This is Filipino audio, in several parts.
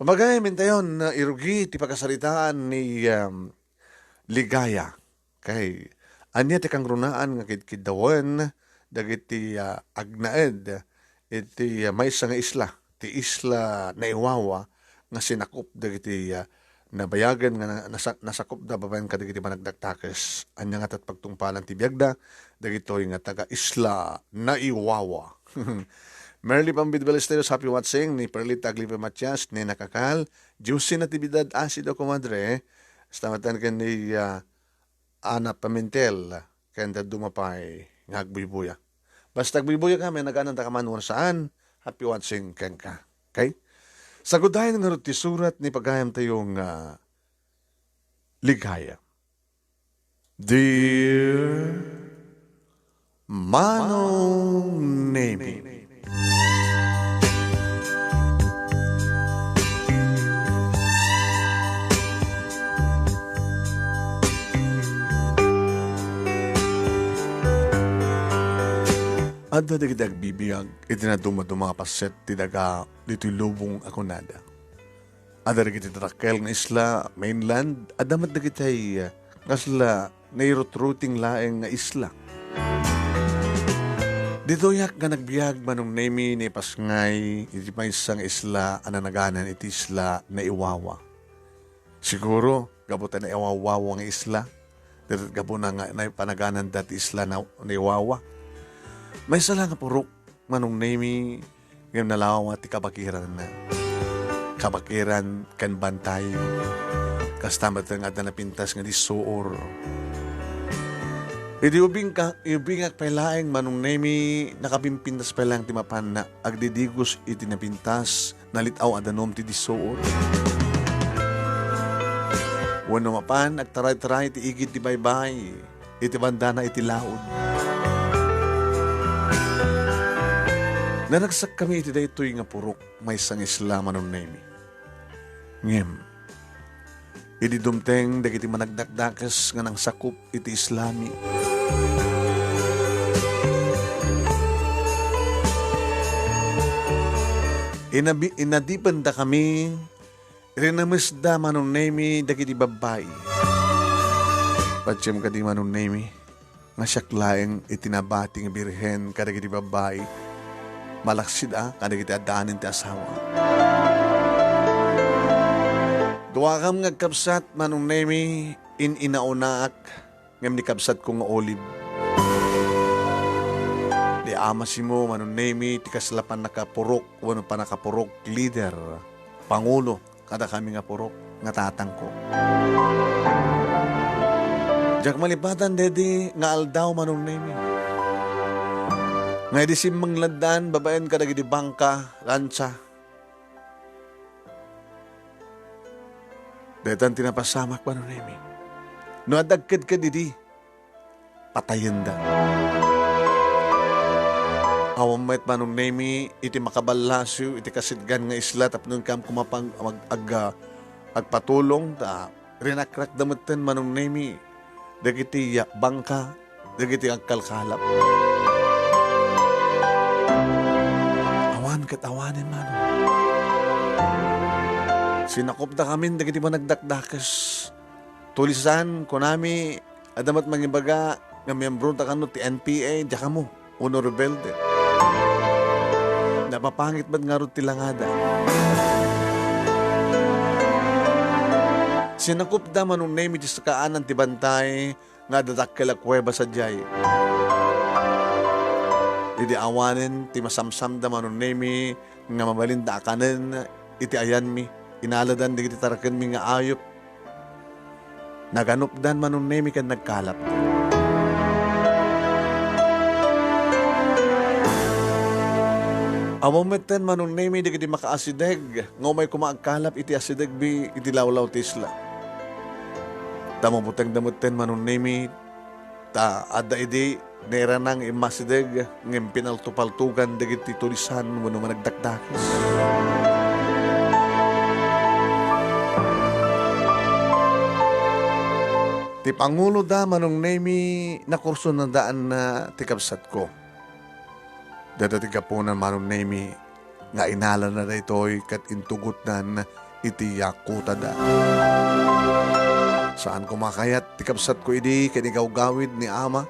Pamagay mintayon na irugi ti pagkasalitaan ni ligaya. Kay anya ti kang runaan nga kidkidawen dagiti agnaed iti maysa nga isla. Ti isla na Iwawa nga sinakop dagiti nabayagan nga nasakop da babayan kadagiti managdaktakes. Anya nga tat pagtungpalan ti biyagda dagitoy nga taga isla na Iwawa. Merly Pambidbalesteros, happy watching ni Perlita Aglipa Matias, ni Nakakal, Juicy Natividad Asido Comadre, stamatan kan ni Ana Pamintel, kanda dumapay, ngagbuibuya. Basta agbuibuya kami, naganan ta kaman saan, happy watching ken ka. Okay? Sagudayan nga ti surat ni pagayam tayong ligaya. Dear Manong Nemi, adda dagiti agbibiyag iti na dumaduma paset ti daga dito'y lubong ako nada. Adda dagiti trakel nga isla mainland adamat dagiti kasla nairut-ruting laeng nga isla. Dito yak nga nagbiyag manong nemi ni pasngay iti maysang isla ananaganan iti isla na Iwawa. Siguro gabutan na Iwawa nga isla. Dito gabo na nga na panaganan dati isla na Iwawa. May sala nga purok manong nemi ngayon nalawa ti kabakiran na. Kabakiran kan bantay. Kastamat nga na pintas nga di suor. Idi ubing ak pailaeng manong nemi nakapimpintas pailaeng ti mapan na agdidigos iti napintas nalitaw adanom ti di suor. Wano mapan agtaray-taray ti igit ti baybay iti bandana iti laod. Nanagsak kami iti daytoy nga purok may sang isla manon nemi. Ngem, idi dumteng dagiti managdakdakas nga nang sakop iti islami. Inadipan da kami, rinamisda manon nemi dagiti babay. Patsem kadi manon nemi, nga siyaklaeng itinabati nga birhen kadagiti babay. Malaksid kadagiti adaanin ti asawa. Duwa kam nga kapsat manong nemi inaunaak ngem ni kapsat ko nga olive. Di amasimo manong nemi ti kaslapan nakapurok wano pa nakapurok leader pangulo kada kami nga purok nga tatangko. Jak malipatan dedi nga aldaw manong nemi. Ngay di simang landan, babaen ka dagiti bangka, lansa. Detan tinapasamak pa nun nemi. No adagkad ka didi, patayin da. Awam met manong nemi, iti makabalasyo, iti kasidgan nga isla, tapnon kam kumapang agpatulong, rinakrak damutin manong nemi, dagiti bangka, dagiti agkalkalap. Katawanin man. Sinakop da kami dagiti managdakdakas. Tulisan kunami adamat mangibaga nga miyembro ta kano ti NPA diya mo uno rebelde. Napapangit ba't nga ro ti langada. Sinakop da manong nemi ti sakaanan ti bantay nga dadakkel a kuweba sa jay. Idi awanin ti masamsam da manon nemi nga mabalinda akanen iti ayan mi inaladan digiti taraken mi nga ayop naganupdan manon nemi kan nagkalap. Awameten manon nemi digiti makaasideg nga may kumaagkalap iti asideg bi iti lawlaw tisla. Damabuteng damutten manon nemi ta adda idi nera nang imasideg ngem pinaltupaltugan dagiti tulisan mo naman nagdakdakis. Ti Pangulo da manong nemi na kurso na daan na tikabsat ko. Dada ti kapunan manong nemi nga inala na daytoy kat intugot nan iti yakuta da. Saan ko makayat ti kapsat ko idi ken igawgawid ni ama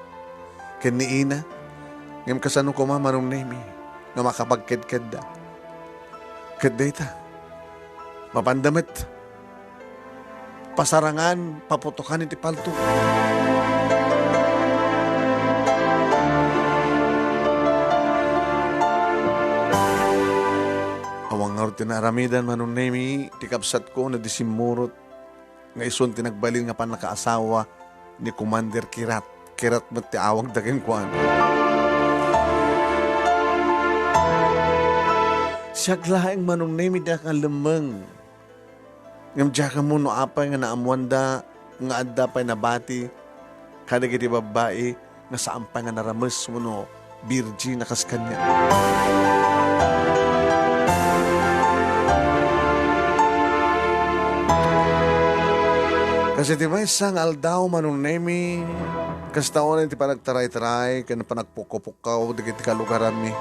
ken ni ina ngem kasano ko manong nemi nga makapagkedked da. Ket dayta mapandamit pasarangan paputokan iti palto. Awang nga tinaramidan manong nemi ti kapsat ko na disimurot nga ison tinagbalin nga panakaasawa ni Commander Kirat. Kirat mo ti awag dagang kuan. Siyak laing manong nemi da ka lemeng. Ngam diya ka mo no apay nga naamwanda nga adda pay nabati kada giti babae nga saampay nga narames mo no virgin na kas kanya. Kasi ti may isang aldaw manong nemi kas taon ti panagtaray-taray kan panagpuko-pukaw digiti kalugaran mi.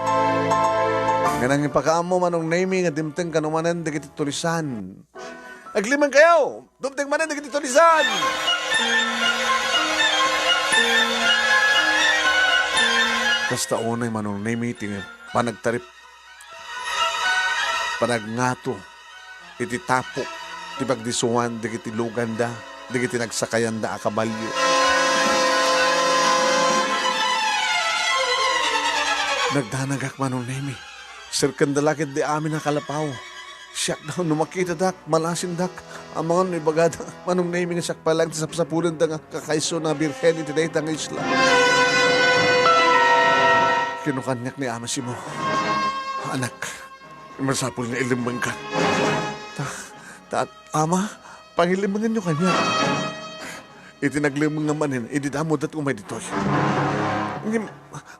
Ganang ipakaamo manong nemi nga dimteng kanumanan digiti tulisan. Aglimang kayo! Dumteng manan digiti tulisan! Kas taon ay manong nemi ti panagtarip panagngato iti tapo ti pagdisuan digiti luganda digiti nagsakayan da akabalyo. Nagdanagak manong nemi. Sirkan dalakit di amin nakalapaw. Siyak daw numakita dak, malasin dak. Ang mga nibagada, manong nemi nga siyak palang sapulan da nga kakaiso na birhen iti dayta nga isla. Kinukanyak ni ama si mo. Anak, masapul na ilimbang ka. Ama, pangilimangan nyo kanya. Itinaglimang nga manin, ididamo dat umay ditoy.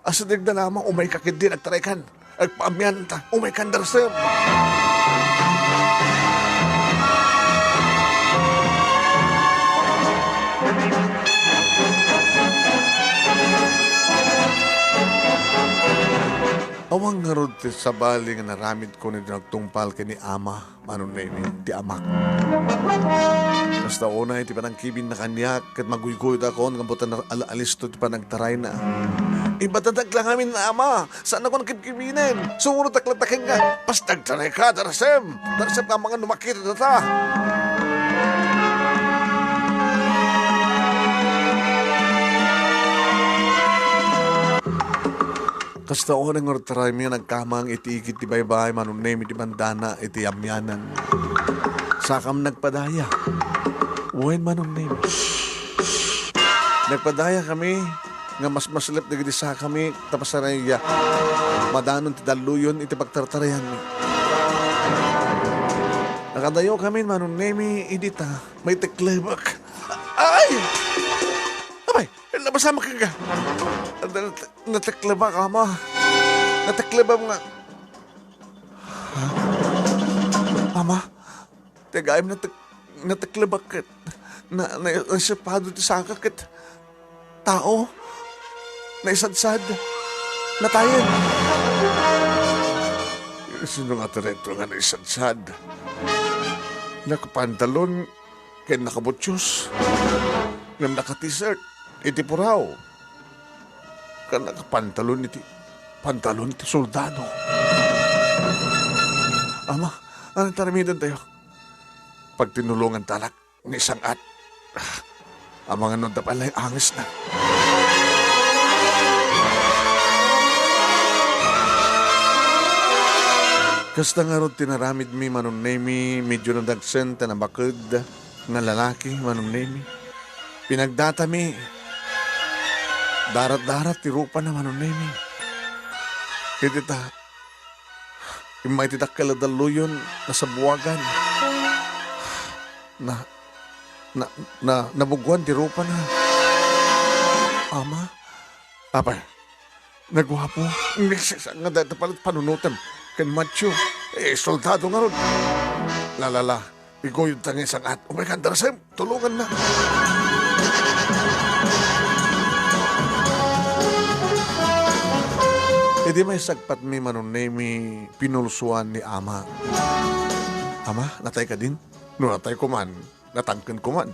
Asadig na namang umay kakid din at taray kan. Agpaamyan ta, umay kandarsem. Awang nga rod sa bali nga naramid ko ni nagtungpal kini ama, manong nemi, ti amak. Basta una, ti panangkibin na kanyak, kat maguygoy ako, nga butan na alisto, ti panagtaray na. Ibatadag lang amin na ama, saan ako nakibkibinin? Sumurot aklatakin nga, pas nagtaray ka, darasem ka mga numakita na ta. Kasta o nang ortaray mi nagkamang iti-igit ti baybay manong nemi ti bandana iti amyanan. Sakam nagpadaya. Uwen manong nemi. Nagpadaya kami nga mas maslip na giti sa kami tapasaray madanon ti daluyon iti pagtartarayan mi. Nakadayo kami manong nemi idita may teklebak. Ay! Abay! Labasama ka ka. Natakleba ka, ama. Natakleba mo nga. Ha? Ama, tagayam natakleba ka. Naisapado ti saka kat. Tao. Naisadsad. Natayin. Sino nga tareto nga naisadsad? Nakapantalon kaya nakabutyos. Nga naka-t-shirt. Iti puraw. Kan nakapantalon iti soldado. Ama, anong taramidan tayo? Pag tinulungan talak ng isang ang mga nunda pala'y angis na. Kasta nga ron tinaramid mi manong nemi, medyo nandagsen tanabakad nga lalaki manong nemi. Pinagdata mi, darat-darat ti rupa na manong nemi. Kitita, imay titak kaladaluyon na sa buwagan. Nabugwan ti rupa na. Ama, apay, nagwapo. Nga dati palit panunutan. Kan macho, soldado nga ron. Lalala, igoyod tangi isang umay kandarasem, tulungan na. di may sagpat mi manunay mi pinulsuan ni ama. Ama, natay ka din? No, natay ko man. Natangken ko man.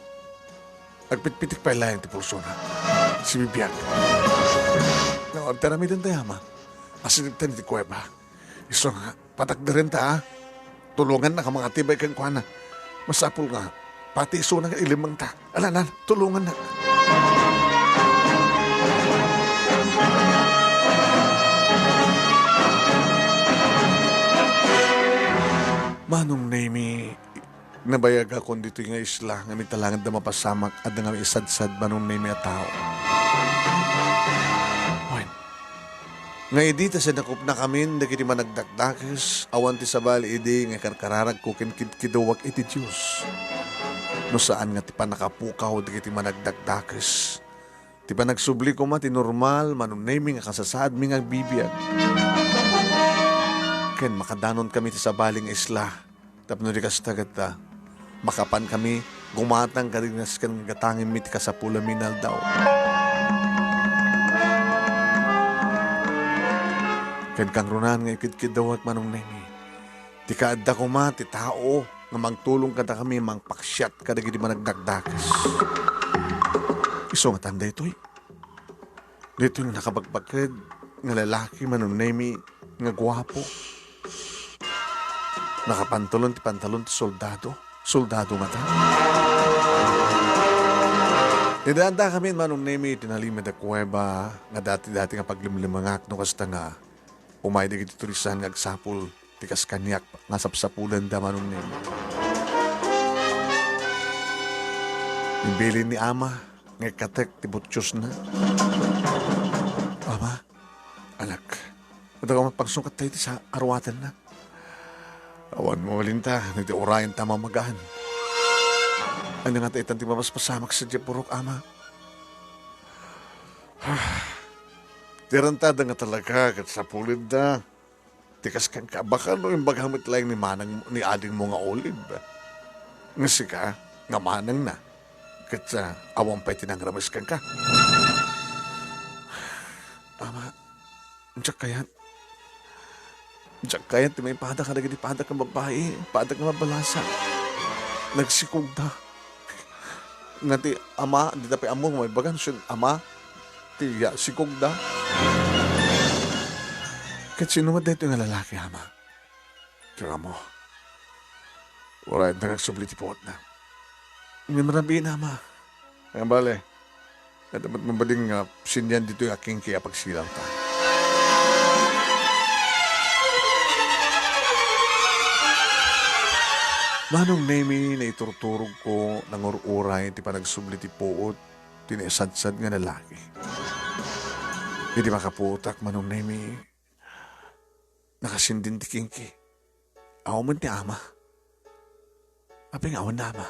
Agpitpitik pa ilayan ti pulso na. Si Bibiyag. Naortera mi din tayo, ama. Asiniptan ti kuweba. Iso nga, patak na rin ta, ha? Tulungan na ka mga tibay kang kuha na. Masapul nga. Pati iso na ilimang ta. Alanan, tulungan na. Manong Nemi, nabayag ako dito nga isla nga may talangad na mapasamak at nga may isadsad manong Nemi at tao. Wen, nga idita sa nakup na kami, dagiti managdakdakis, awan ti sabali idi nga karkararag ko kinkidawag iti Diyos. No saan nga ti panakapukaw dagiti managdakdakis. Ti panagsubli ko ma ti normal manong Nemi nga kasasaad mi nga bibiyag. Ken makadanon kami ti sabaling isla. Tapno di kastagat ta. Makapan kami, gumatang karinas kan gatangin mi ti kasapula minal daw. Ken kang runan nga ikidkid daw at manong Nemi. Ti kaadda ko ma, ti tao, nga magtulong kada kami, mangpaksyat kada gidi managdagdagas. Iso nga tanda ito'y. Dito yung nakabagbagkid, nga lalaki manong Nemi, nga gwapo. Nakapantalon ti pantalon ti soldado. Soldado nga ta. Nidanda kami manong Nemi tinalimid a kuweba nga dati-dati nga paglimlimangak no kasta nga umay di kiti turisan nga agsapul ti kaskanyak nga sapsapulan da manong Nemi. Ibilin ni ama nga katek ti butchos na. Ama, anak, madaga mapagsungkat tayo ti sa arwatan na. Awan mo malinta, nagdiurayan tama magahan. Ano nga tayo itanti mapaspasamak sa Diyapurok, ama? Tirantada nga talaga, kat sa pulid na. Tikas kang ka, baka no yung baghamit lang ni ading mo nga olive. Nga sika, nga manang na. Kat sa awang pa'y tinangramas kang ka. Ama, tiyak kaya, diyak kaya ti may padak ka naging padak ng babae, padak ng mabalasa. Nagsikog na. Nga ti ama, di na pa among may bagan siya, ama, ti sikog na. Kat sino mo dito nga lalaki, ama? Tira mo. Wala yung nagagsubli ti pot na. Hindi marabihin, ama. Kaya bale, dapat mabaling sinyan dito yung aking kaya pagsilang ta. Manong Nemi na iturturog ko ng ururay ti panagsubli ti puot tinisadsad nga lalaki. Hindi makaputak manong Nemi nakasindin ti kingki. Awa man ti ama. Aping awan na ama.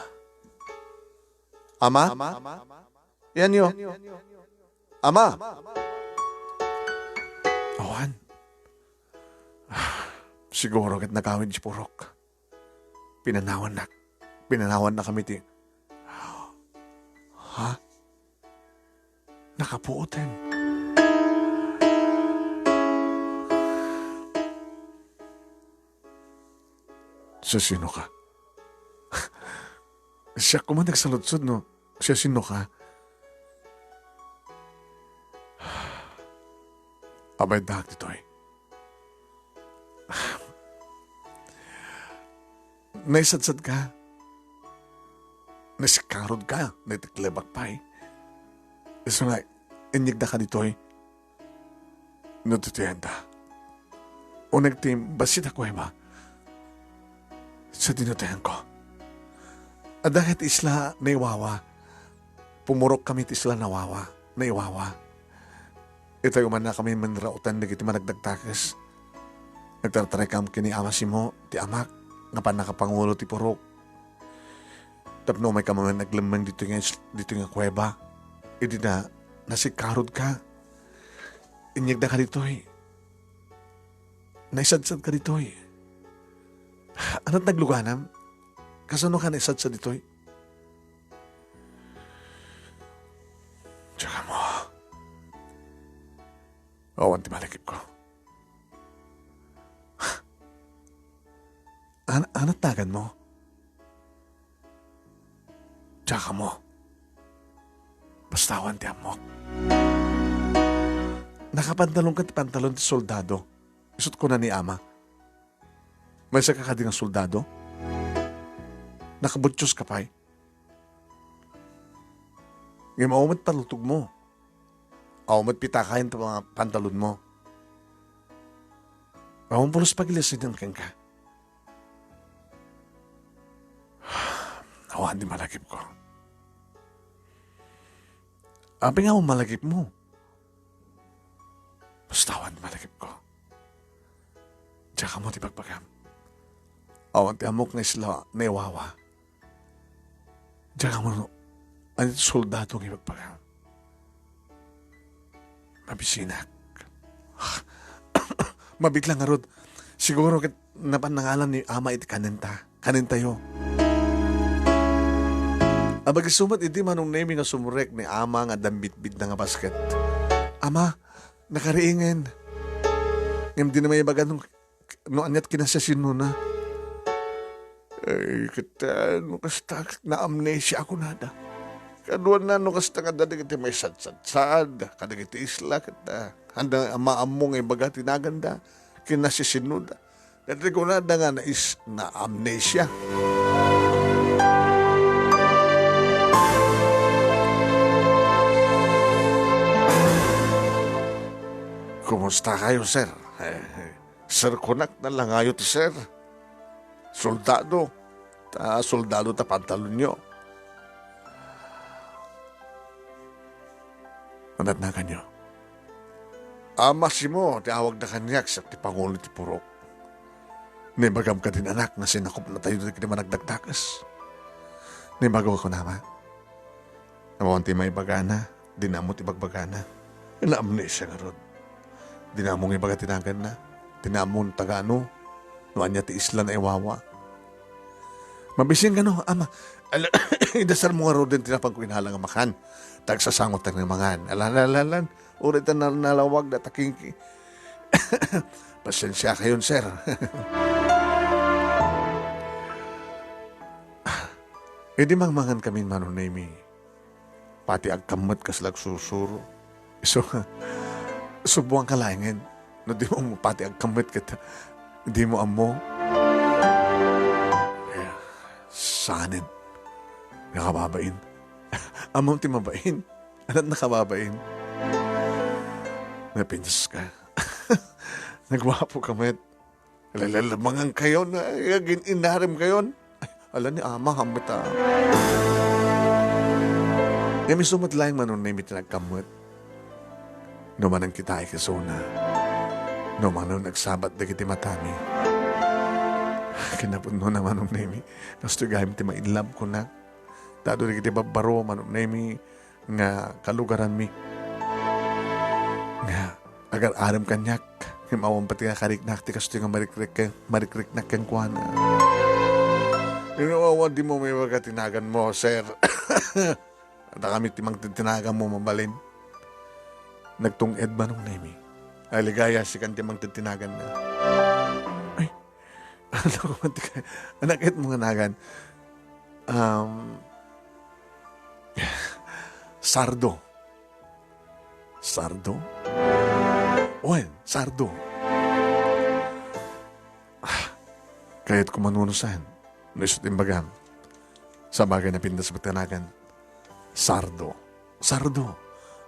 Ama? Yan yo. Ama? Awan. Siguro kat nagawin si Purok. Pinanawan na kami ti. Ha? Nakapuotin. Siya sino ka? Siya kuman nagsaludsod, no? Siya sino ka? Abay dahag dito eh. Naisadsad ka. Nasikarod ka. Naitiklebak pa eh. So nga, inyigda ka dito eh. Natutuyanda. O nagtim, basit ako eh ba? Sa dinutayan ko. At dahil isla na iwawa, pumurok kami ti isla nawawa, na iwawa. Ito yung na kami manrautan na kiti managdagtakas. Nagtartaray kam kini ama si mo, ti amak. Nga pa nakapangulo ti Purok. Tapno may kamaman naglamang dito nga kuweba. Idi na, nasikarod ka. Inyag na ka dito eh. Naisadsad ka dito eh. Ano't nagluganam? Kasano ka naisadsad dito eh? Tsaka mo. Awan ti malakip ko. Anat tagan mo. Tsaka mo. Bastawan ti amok. Nakapantalon ka ti pantalon ti soldado. Isot ko na ni ama. May sa kakadi ng soldado. Nakabutsos ka pa'y. Ngayon maumat palutog mo. Aumat pitakayin ta mga pantalon mo. Maumat pulos pagilisin ng keng ka. Awan di malagip ko. Abi nga mo malagip mo. Bastawan di malagip ko. Tsaka mo ti pagpagam. Awan ti amok na isla na iwawa. Tsaka mo ang soldado ng ipagpagam. Mabisinak. Mabiglang arod. Siguro napanangalan ni ama iti kanenta. Kanentayo. Abag sumat iti manong nemi nga sumurek ni ama nga dambit-bit na nga basket. Ama, nakariingin. Ngayon di na may ibaga no anyat kinasasin mo na. Ay, kita, no kasta na amnesia ako nada. Kaduan na no kasta nga dada kiti may sad-sad-sad. Kada kiti isla kita. Handa maamong ibaga tinaganda. Kinasisin mo na. Dati ko na nga na amnesia. Kumusta kayo, sir? Sir Kunak na lang ayo ti sir. Soldado. Soldado ta pantalon nyo. Manat na kanyo. Amas mo, tiawag na kanyak sa ti Pangulo ti Purok. Nibagam ka din anak na sinakop na tayo di naman nagdagdakas. Nibagaw ko naman. Naman ti may bagana, dinamo ti bagbagana. Ina-amnesia nga ron. Dinamong ibaga tinagan na. Dinamong tagano. Nuan niya ti isla na iwawa. Mabising ka no, ama. Idasal mo nga ro din tinapang ko inhalang ang makan. Tagsasangot ang mangan. Alalan. Ulit na nalawag na taking. Pasensya kayon, sir. Di mangmangan kami manunemi. Pati agkamot kaslag susuro. Subuang kalangin. No di mo pati agkamot kita. Di mo amo. Sanin. Nakababain. Among ti mabain. Anat nakababain. Napindas ka. Nagwapo ka, met. Lalalamangan kayo na inarim kayo. Ala ni ama, hamit May sumat lang manon na imit nagkamot. Numanang kita ay kasona. Numanang nagsabat na kiti matami. Kinapun no naman nung nemi. Gusto gayam ti mailab ko na. Tado na kiti babaro manong nemi nga kalugaran mi. Nga agar aram kanyak. Himawang pati nga kariknak ti gusto nga marikrik na kang kuwana. Inuwawan di mo may tinagan mo, sir. At kami timang tinagan mo mabalin. Nagtunged ba nung nemi? Ay ligaya si kan timang tinagan na. Ay, ano ko mantika? Anakit mo nga nagan. Sardo. Sardo? Owen, sardo. Kahit kumanunusan, naisot imbagam, sa bagay na pindas matanagan, sardo. Sardo.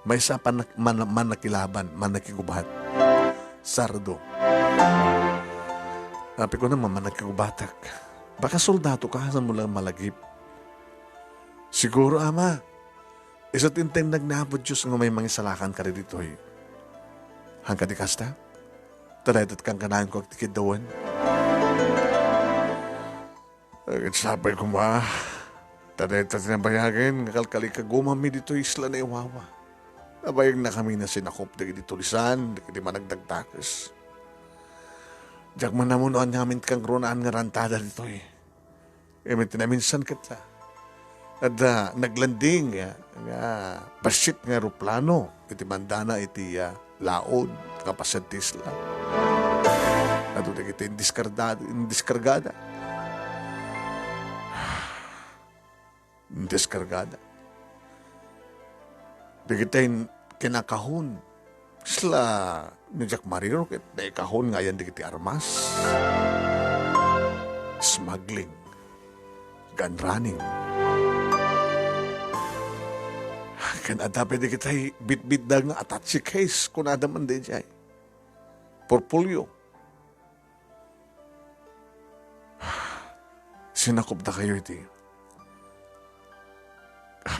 May isa pa man nakilaban, man nakigubat. Sardo. Sabi ko naman, man nakigubatak. Baka soldado ka, saan mo lang malagip. Siguro, ama, isa't inteng nagnabod Diyos nga may mga salakan ka rin dito eh. Hangka di kasta? Taladat kang kanahan ko at tikidawan. Sabay ko ma, taladat tinabayagin, ngakalkali ka gumami dito isla na iwawa. Nabayag na kami na sinakop na dito lisan, di managdagdakas. Diyak man namunoan namin kang runaan nga rantada dito eh. May tinaminsan kita. At naglanding nga basit nga aeroplano, iti mandana iti laod, kapasantis lang. At ito kita indiskargada. deskargada. Di kita'y kinakahon. Sila ni Jack Marino, kita'y kahon nga yan di kita'y armas. Smuggling. Gun running. Kan adapi di kita'y bit-bit da nga attache case kung adaman di jay. Portfolio. Sinakop na kayo iti.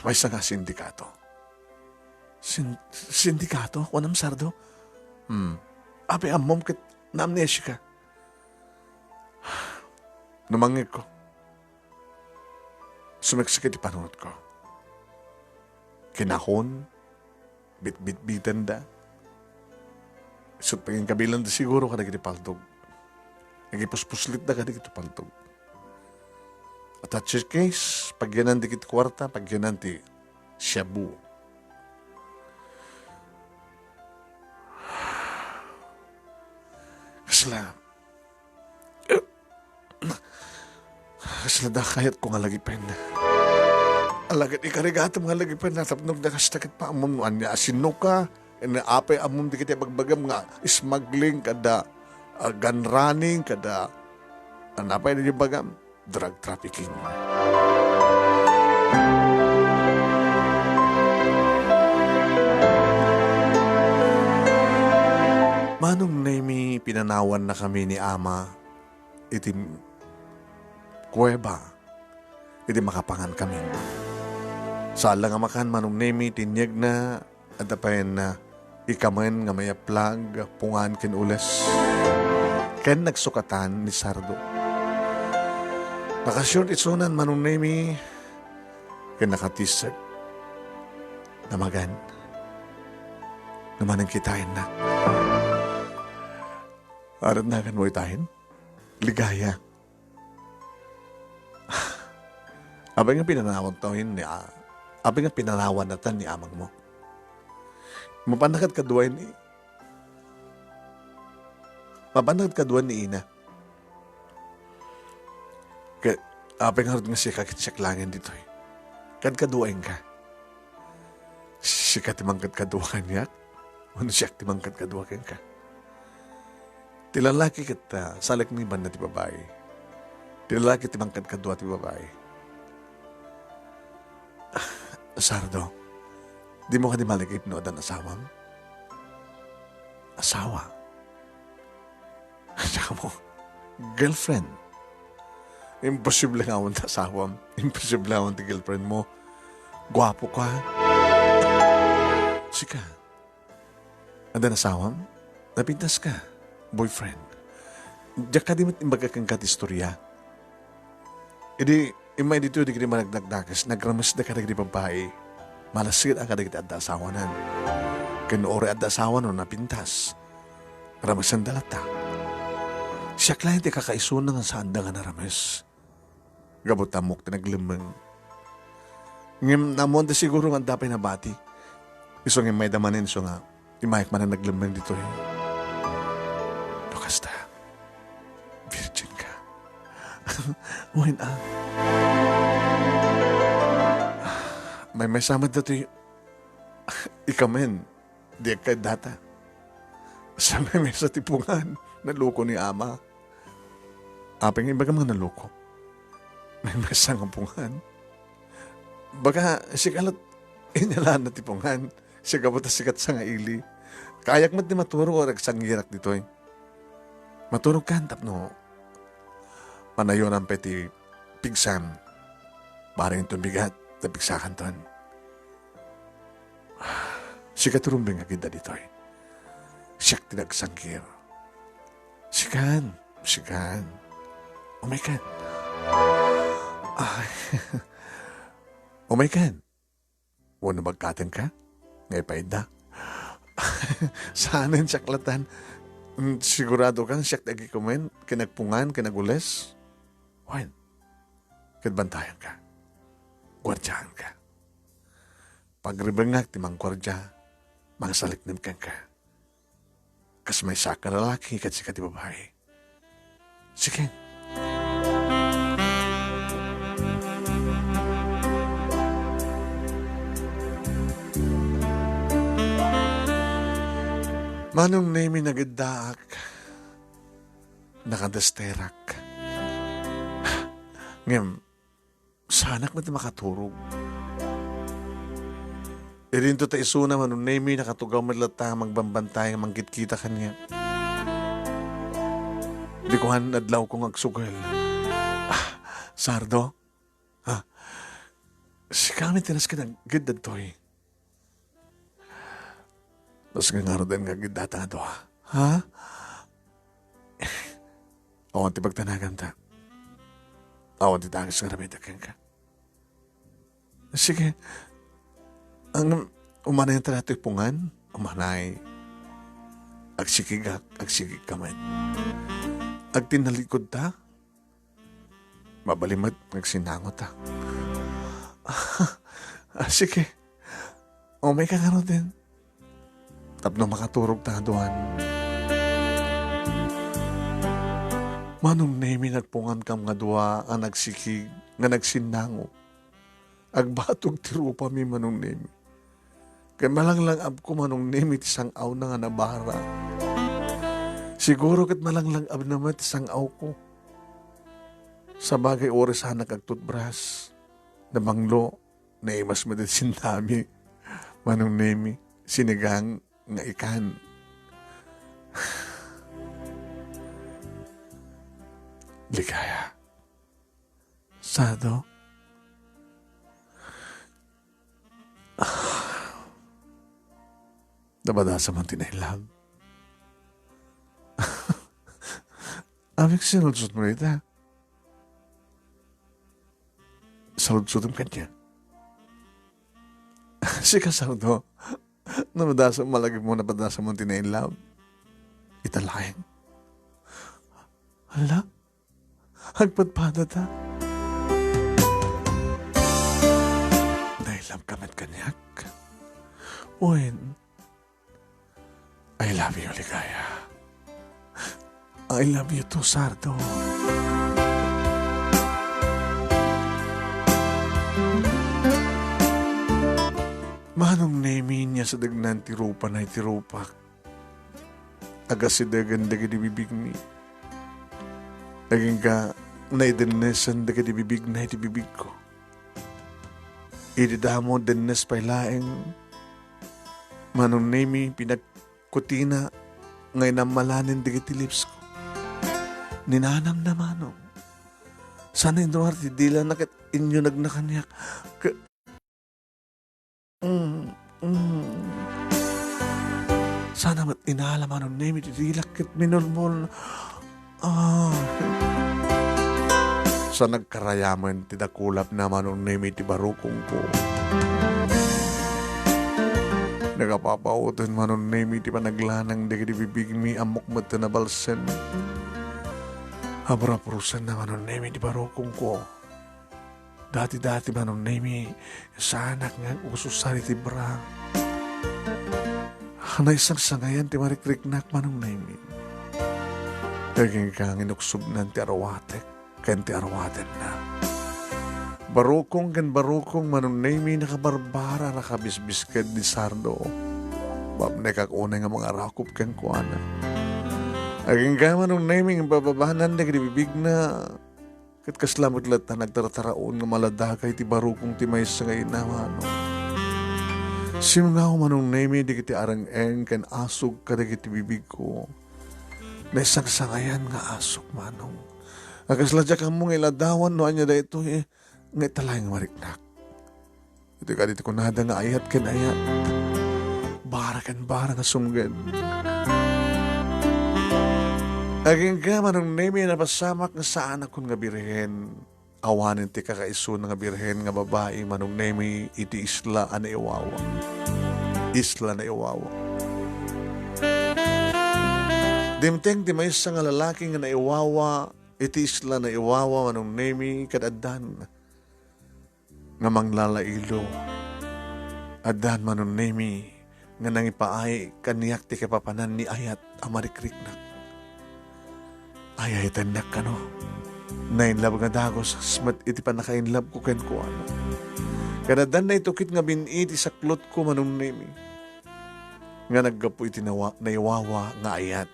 May isa nga sindikato. Sindikato? Wanam sardo? Ape amom kit na-amnesia ka. Namangig ko. Sumiksik iti panunod ko. Kinahon. Bit-bit-bitan da. Isot paging kabilan da siguro ka nagiti paltog. Nagipuspuslit da ka nagiti paltog. At at case, pag yanan di kit kwarta, pag yanan ti shabu. Kasla da kayat ko nga lagi pen. Alagat ikarigatam nga lagi pen, natapnog na kastakit pa amom, anya asino ka, apay amom di kiti bagbagam nga, smuggling kada, gun running kada, anapay na yung bagam, drug trafficking. Manong nami pinanawan na kami ni Ama, iti kuweba, iti makapangan kami. Sala nga makan manong nami tinyag na at apayan na ikaman nga may aplag pungan kin ules. Ken nagsukatan ni Sardo. Nakasyon itsunan manong nami ken nakatisag namagan naman ang kitain na. Arat na kan mo itahin? Ligaya. Abay nga pinanawan tawin ni abay nga pinanawan natan ni amang mo. Mapanakat kaduan ni mapanakat kaduan ni Ina. Abay nga nga siya kakitsaklangan dito eh. Kan kaduan ka. Siya katimangkat kaduan niya. Ano siya katimangkat kaduan ka. Tilalaki kita salak ni ban na ti babae. Tilalaki ti mangkad kadwa ti babae. Sardo, di mo ka di malikip no adan asawam? Asawa? Saka mo, girlfriend. Imposible nga awon ta asawam. Imposible awon ti girlfriend mo. Gwapo ka. Sika, adan asawam? Napintas ka. Boyfriend. Diyak ka di imbaga kang katistorya. Idi, imay dito di ka di managdagdagas, nagramas na ka di babae. Malasir ang ka di adda asawanan. Kanoore adda asawan no napintas. Ramasan dalata. Siya klayan ti kakaisunan nga saan da nga naramas. Gabutamok tinaglimang. Ngim namon di siguro nga dapay na bati. Isong imay damanin so nga, imayak man na naglimang dito eh. Basta, virgin ka. When may samad na ito ikamen, di ka data. Sa may sa tipungan, naluko ni Ama. Apeng ibaga mga naluko. May masang ampungan. Baga, sikalat, inalaan na tipungan. Sigabot na sikat sa nga ili. Kayak mat ni maturo o nagsangirak dito eh. Matunog ka, no? Panayon ang peti pigsam. Barang itong bigat na pigsakan ton. Siya turumbing agad dito eh. Siya tinagsangkir. Sikan. Oh my God. Oh my God. Wano magkatan ka? Ngay paida. Saan ang saklatan? Sigurado kang siyak tagi kumain, kinagpungan, kinagules? Wan, kadbantayan ka. Gwardyahan ka. Pagribangak, timang gwardya, mga saliknim kang ka. Kas may saka lalaki, kat sikat di babae. Sige. Manong nemi nagdaak, nakadasterak. Ngem, sanak mo makaturog. Irin to ta isuna manong nemi nakatugaw madlata magbambantay mangkit-kita kanya. Di ko han adlaw kong agsugal. Sardo, si kami tinas ka ng gidad to eh. Tapos nga nga rin nga gidata nga to ha? Awan ti pagtanagan ta. Awan ti tangis nga ramay dagang ka. Sige, ang umanay ang talato ipungan, umanay. Agsikig ka man. Agtinalikod ta, mabalimat nagsinangot ta. Sige, umay ka nga rin din. Tapno makaturog ta doon. Manong nemi nagpungan kam nga dua ang nagsikig nga nagsinango. Agbatog tirupa mi manong nemi. Kaya malanglang ab ko manong nemi tisang aw na nga nabara. Siguro kat malanglang ab naman tisang aw ko. Sa bagay oras hanak agtutbras. Na banglo na imas madasin nami. Manong nemi sinigang nga ikan. Ligaya. Sado. Nabadasa man tinailag. Amik sinudsot mo ita. Saludsot ang kanya. Sika Sardo. Namadasa malagig mo napadasa mo tinailag. Italaing. Hala? Hagpadpada ta? Nailam kamat kanyak. Uwin. I love you, Ligaya. I love you too, Sardo. Manong nemi niya sa dagnan tirupa na itirupak. Agas si dagan daga di bibig mi. Naging ka naidanesan daga di bibig na iti bibig ko. Ididamo danes pailaeng. Manong nemi pinagkutina ngay namalanin daga ti lips ko. Ninanam na manong. Sana indruar ti dila nakit inyo nagnakanyak. Sana mat inalaman ng name iti dilakit minulmol. Sa nagkarayaman ti dakulap naman ng name iti barukong ko. Nagapapautan man ng name iti panaglanang dagiti bibig mi amok mat na balsen. Habraprusan naman ng name iti barukong ko. Dati-dati man ng name sa anak nga ususari ti bra. Hanay isang sangayan ti marikriknak man ng name. Daging kang inuksog nan ti arawatek, kan ti arawaten na. Barukong kan barukong man ng name nakabarbara nakabisbisked ni Sardo. Babne kakunay nga mga rakop kan kuana. Daging ka man ng name ang bababanan na bibig na. Kat kaslamot lahat na nagtarataraon nga maladakay ti barukong ti may sangay naman. Sino nga manong name di kiti arang-eng kan asog kada kiti bibig ko. Na isang sangayan nga asog manong. Agkasladya ka mong iladawan no anya da ito nga italay nga mariknak. Ito ka dito kunada nga ayat kan ayat. Bara kan bara nga sumgad. Aging ka manong name na pasamak nga saan akong nga birhen. Awanin ti kakaiso nga birhen nga babae manong name iti isla na iwawa. Isla na iwawa. Dimteng ti may nga lalaki nga naiwawa iti isla na iwawa manong name kadadan nga manglalailo. Adan manong name nga nangipaay kaniyak ti kapapanan ni ayat amarikriknak. Ay, tanak ka no. Nainlab nga dagos, smat iti pa nakainlab ko ken ko ano. Kanadan na itukit nga biniti sa klot ko manong nemi. nga naggapo iti naiwawa nga ayat.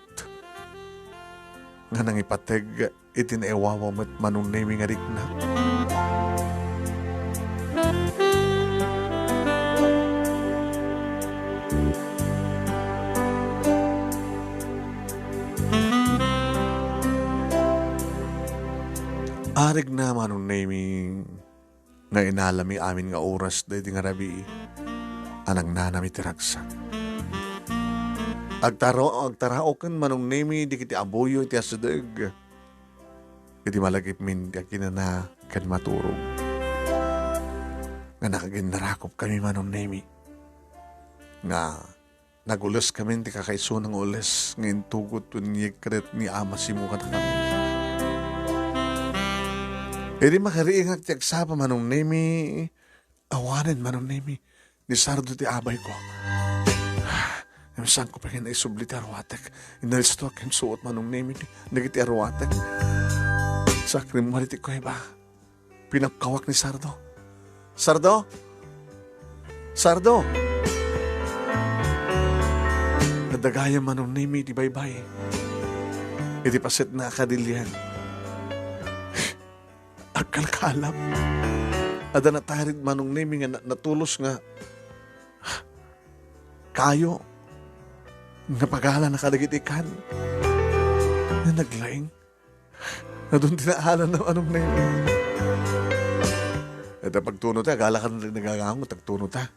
Nga nang ipateg iti naiwawa met manunemi nga rikna. Arig na manunemi nga inalami amin nga oras dahil nga rabi anang nanami tiragsak. Agtaraokan manong nemi di kiti aboyo iti asadeg. Iti malagip min di akinana kan maturog. Nga nakaginnarakop kami manong nemi. Nga nagulas kami ti kakaiso ng ules ngayon tugot unyekret ni ama simukat kami. Edi makariingak ti agsapa manong nemi awanen manong nemi ni sardo ti abay ko. Saan ko pa rin isubli ti arwatek. Inalis to akin suot manong nemi nagiti arwatek. Sa krim malitik ko iba. Pinapkawak ni Sardo. Sardo? Sardo? Nadagaya manong nemi di baybay. Iti paset na akadilyan. Agkalkalap. Ada natarid manong nemi nga natulos nga kayo nga paghala na kadagit ikan na naglaing na doon tinaalan ng anong nemi. Ito pagtuno ta, agala ka na nagagango, tagtuno ta.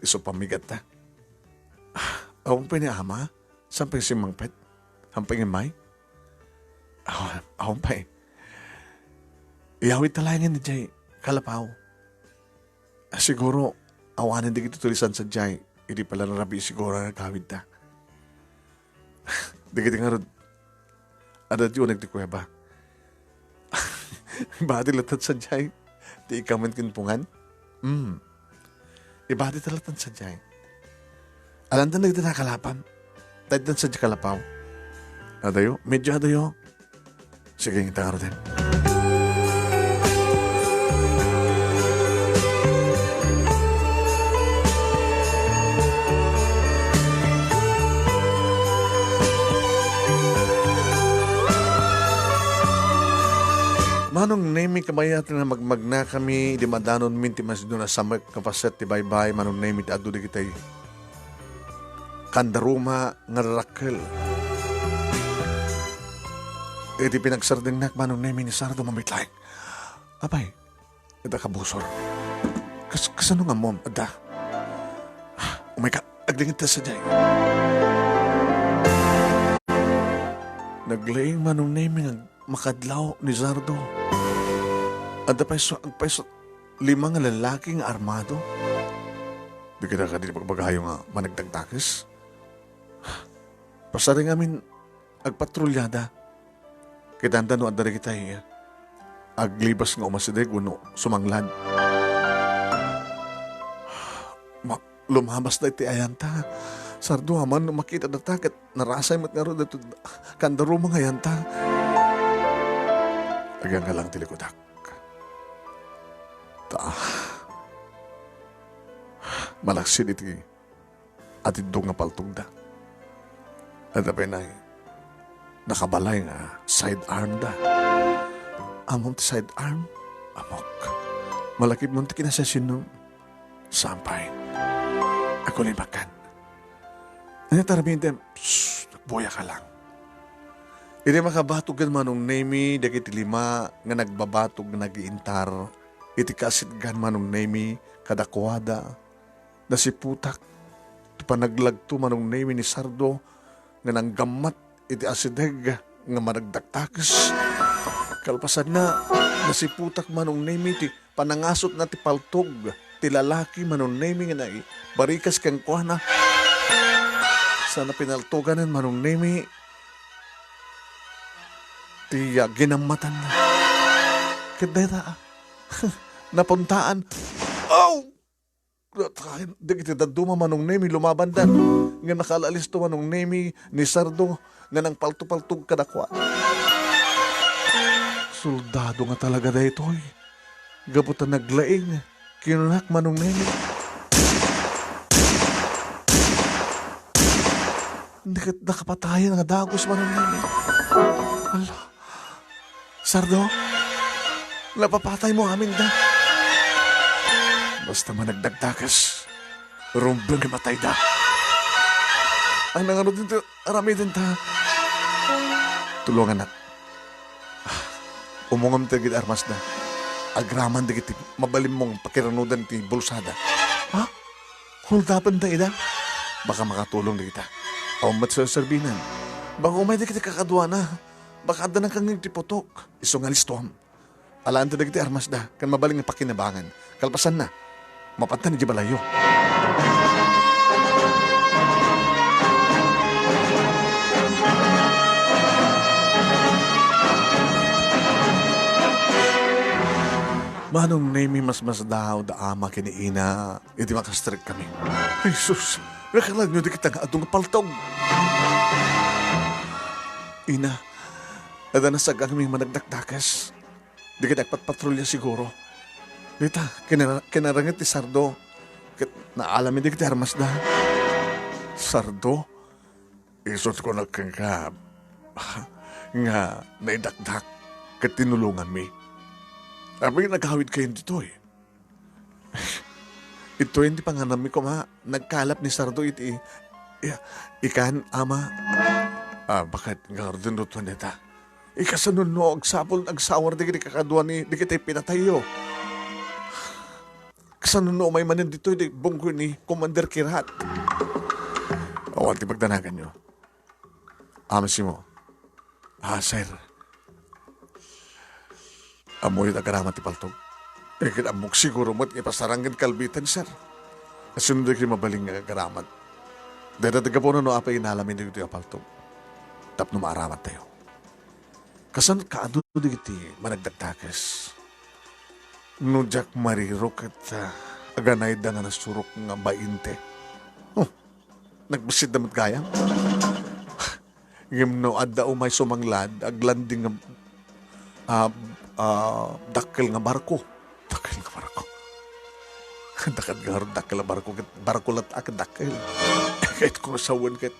Iso pamigat ta. Awang pa ni ama, sampay si Mangpet, sampay ni May. Awang pa eh. Iyawit talangan ni Jay, kalapaw. Siguro, awanan di kito tulisan sa Jay, hindi pala narabi siguro na kawid ta. Di kiti nga rin, adat yun nagtikuweba. Ibati latat sa Jay, di ikaman kinpungan. Ibati talatan sa Jay. Alantan nagdi na kalapan, taytan sa Jay kalapaw. Adayo, medyo adayo. Sige, kita nga rin. Manong nemi kabayat na magmagna kami di madanon minti mas doon na samak kapaset ti baybay manong nemi ti adu di kitay kandaruma nga rakel. Iti pinagsardeng nak manong nemi ni Sardo mamitlaing. Abay, ita kabusor. Kasano nga mom, ada? Umay ka, aglingit ta sa jay. Naglaing manong nemi nga makadlaw ni Sardo. At paiso limang lalaking armado. Di kita ka din pagbagayo nga managdagdakis. Pasaring amin agpatrulyada. Kitanda no adari kita aglibas nga umasidig uno sumanglad. Lumabas na iti ayanta. Sardo aman makita na takat narasay mat nga ro dito kandaro mga ayanta. Agang ka lang tilikodak. Malaksin iti at idong nga paltog da. At apay na nakabalay nga side arm da. Among ti side arm, amok. Malakip mo ti kinasasin no. Sampay. Ako limakan. Ano tarabing dem? Nagboya ka lang. Iti makabatugan manong nemi dagiti lima nga nagbabatog nga nagiintar. Iti kasitgan manong nemi kadakwada na si putak. Iti panaglagto manong nemi ni Sardo nga nanggamat iti asideg nga managdaktakis. Kalpasan na si putak manong nemi ti panangasot na ti paltog ti lalaki manong nemi nga nai barikas kang kuana. Sana pinaltoganan manong nemi ti ginamatan na. Kadeta napuntaan. Oh! Dagiti daduma manong nemi lumabandan. Nga nakalalis to manong nemi ni Sardo nga nang palto-paltog kadakwa. Soldado nga talaga da ito eh. Gabutan naglaing. Kinunak manong nemi. nakapatayan nga dagos man namin. Ala, Sardo, napapatay mo amin da. Basta man nagdagdagas, rumbang matay da. Ang nangano din to, arami din ta. Tulungan na. Umungam ta gid armas da. Agraman da giti, mabalim mong pakiranudan ti bulsada. Ha? Huldapan da ida? Baka makatulong da kita. Umat sa sarbinan. Baka umay da kita kakadwa na. Baka da nang kang tipotok. Iso nga listom. Alaan ta da giti armas da. Kan mabaling nga pakinabangan. Kalpasan na. Mapatan ni Jibalayo. Manong name mas daw da ama kiniina, iti makastrik kami. Ay sus, nakalag nyo di kita nga atong paltog. Ina, ada nasag ang aming managdakdakas. Di kita patpatrolya siguro. Dita, kinarangit ti Sardo. Naalamin di kita armas da. Sardo? Isot ko nagkangkab. Nga, naidakdak. Katinulungan mi. Abi nagkawid kayo dito eh. Ito hindi panganami ko nagkalap ni Sardo iti. Ikan, ama. Bakit nga rin rutuan nita? Ikasanun no, agsawar di kakadwa ni, di kita pinatayo. Kasanun no, may manin dito, di bungko ni Commander Kirat. Awal ti pagdanagan nyo. Amasi mo. Sir. Amoy agaramat ti paltog. Ikin amok siguro mo't ipasarangin kalbitan, sir. Asunod ki mabaling nga agaramat. Dada taga po na no apay inalamin dito yung paltog. Tap no maaramat tayo. Kasan kaado digiti managdagdakas. No Jack Mariro kat aganay da nga nasurok nga bainte. Nagbasid damat gayang. Ngim no adda umay sumanglad aglanding nga dakkel nga barko. Dakkel nga barko. Dakat nga harap dakkel nga barko. Barko lat akad dakkel. Kahit kung asawan kahit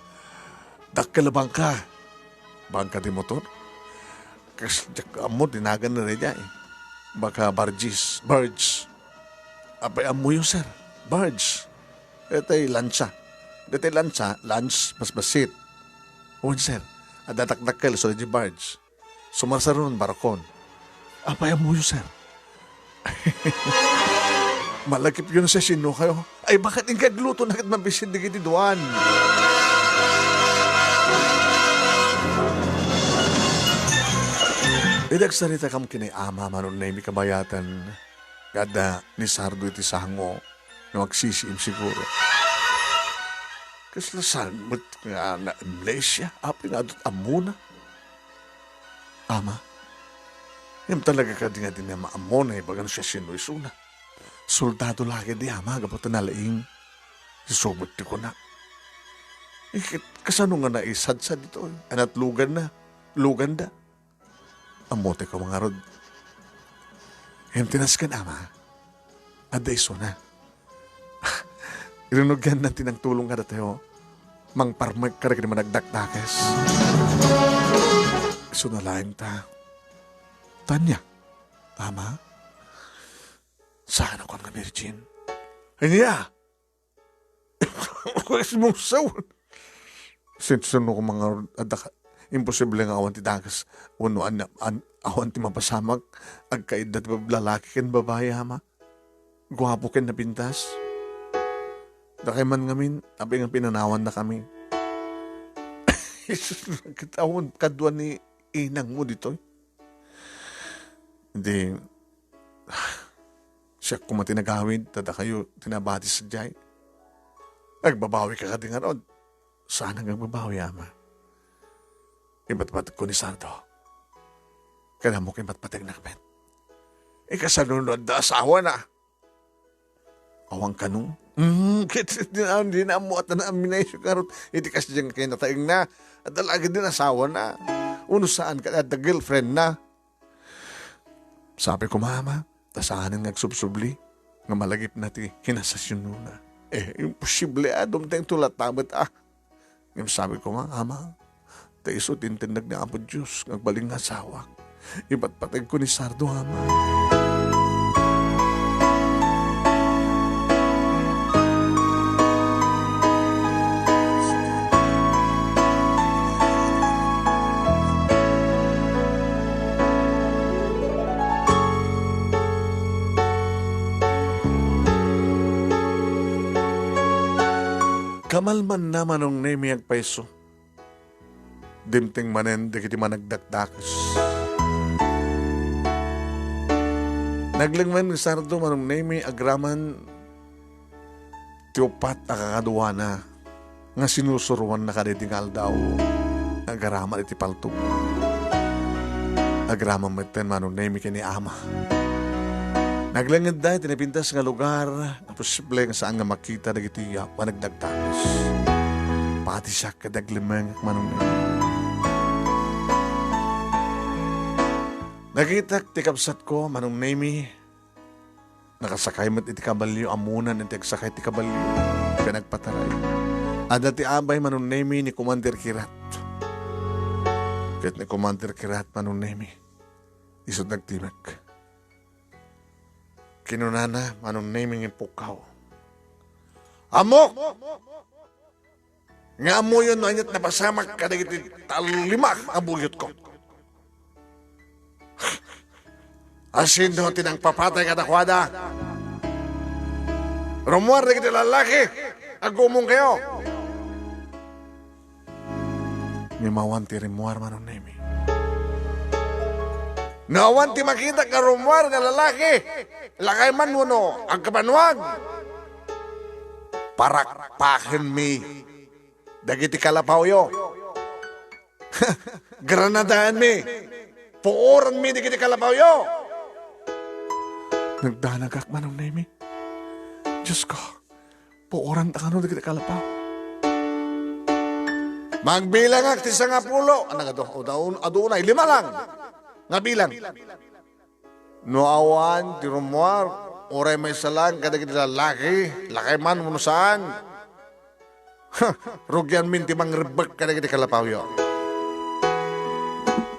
dakkel na bangka. Bangka di motor. Kasi amo dinagan na rin niya eh. Baka barges. Apay amo yun sir. Barge. Ito'y lansa. Ito'y lansa. Lance mas basit. Uwan sir. Adatak-dakkel so di barge. Sumarsaron barakon. Apay mo yun, sir. Malakip yun sa sino kayo. Ay, bakit ingkagluto na mabisin di kiti duwan? Idagsarita kam kinay ama manon na imi kabayatan. Kada ni Sardo iti sango na magsisiim siguro. Kaslasan mo't nga na amnesia. Api nga do't amuna. Ama, yung talaga ka din nga din na maamon na ibagan siya sinuisuna. Soldado lagi di ama, kapag nalaing. Isubot di ko na. Kasano nga na isadsad dito? Anat lugan na. Lugan da. Amote ko mga rod. Yung tinaskan ama. Ada iso na. Irinugyan natin ang tulong ka na tayo. Mang parmag ka rin managdakdakas. Iso na laing ta. Tanya, ama, saan ako ang virgin? Niya! Kasi mong sawan. Sinsuno ko mga adaka. Imposible nga awan ti dagas. Uno awan ti mapasamag. Agkaidat lalaki ken babae, ama. Guwapo ken na pintas. Dakay man ngamin, abing ang pinanawan na kami. Kitawan kadwa ni inang mo dito. Hindi, siya kumatinagawid, tada kayo tinabati sa jay. Nagbabawi ka din nga ron. Saan hanggang babawi, ama? Ibat-bat ko ni Sardo. Kaya mo kibat-batag na kapit. Ikasanunod na asawa na. Awang kanong? Hindi na mo at na-aminay siya karot. Hindi kasi dyan kayo nataing na. At talaga din asawa na. Uno saan ka at the girlfriend na. Sabi ko, mama, tasahanin nagsubsubli. Nga malagip natin, hinasasyon na. Imposible, dumteng tulat tamat, Yung sabi ko nga, Ama, taisot intindag ni Apo Diyos, ngagbaling nga asawa. Iba't patag ko ni Sardo, Ama. Kamalman na manong nemi ang paiso. Dimting manen, di kiti managdakdakis. Naglingman ni Sardo manong nemi agraman tiupat akakaduwa na nga sinusuruan na kanitingal daw agaraman iti paltog. Agraman meten manong nemi kini ama. Naglangid dahil tinipintas nga lugar na posible nga saan nga makita na iti panagdagdagis. Pati siya kadaglimang manong nemi. Nakita ti kabsat ko manong nemi nakasakay mo iti kabalyo amunan iti agsakay ti kabalyo pinagpataray. Ada ti abay manong nemi ni Commander Kirat. Kahit ni Commander Kirat manong nemi isod nagtimek. Kinunana manong nemi ng pukaw. Amok! Nga amo yun no anyat napasamak kadagiti talimak abuyot ko. Asin no tinang papatay kadakwada. Rumuar na kita lalaki. Agumong kayo. Nimawan ti rimuar manong nemi. Nawan ti makita ka rumuar nga lalaki. Lakay man mo no, ang kabanwag. Parakpakin mi. Dagiti kalapaw yo. Granadaan mi. Puoran mi dagiti kalapaw yo. Nagdanagak manong nemi. Diyos ko, puoran ta kano dagiti kalapaw. Magbilang ak ti sangapulo. Ano ka do? Adunay, 5 lang. Nga bilang. Noawan, ti rumuar, oray may salang, kadagiti lalaki, lakay man mo saan. Rugyan min ti mangribag kadagiti kalapaw yo.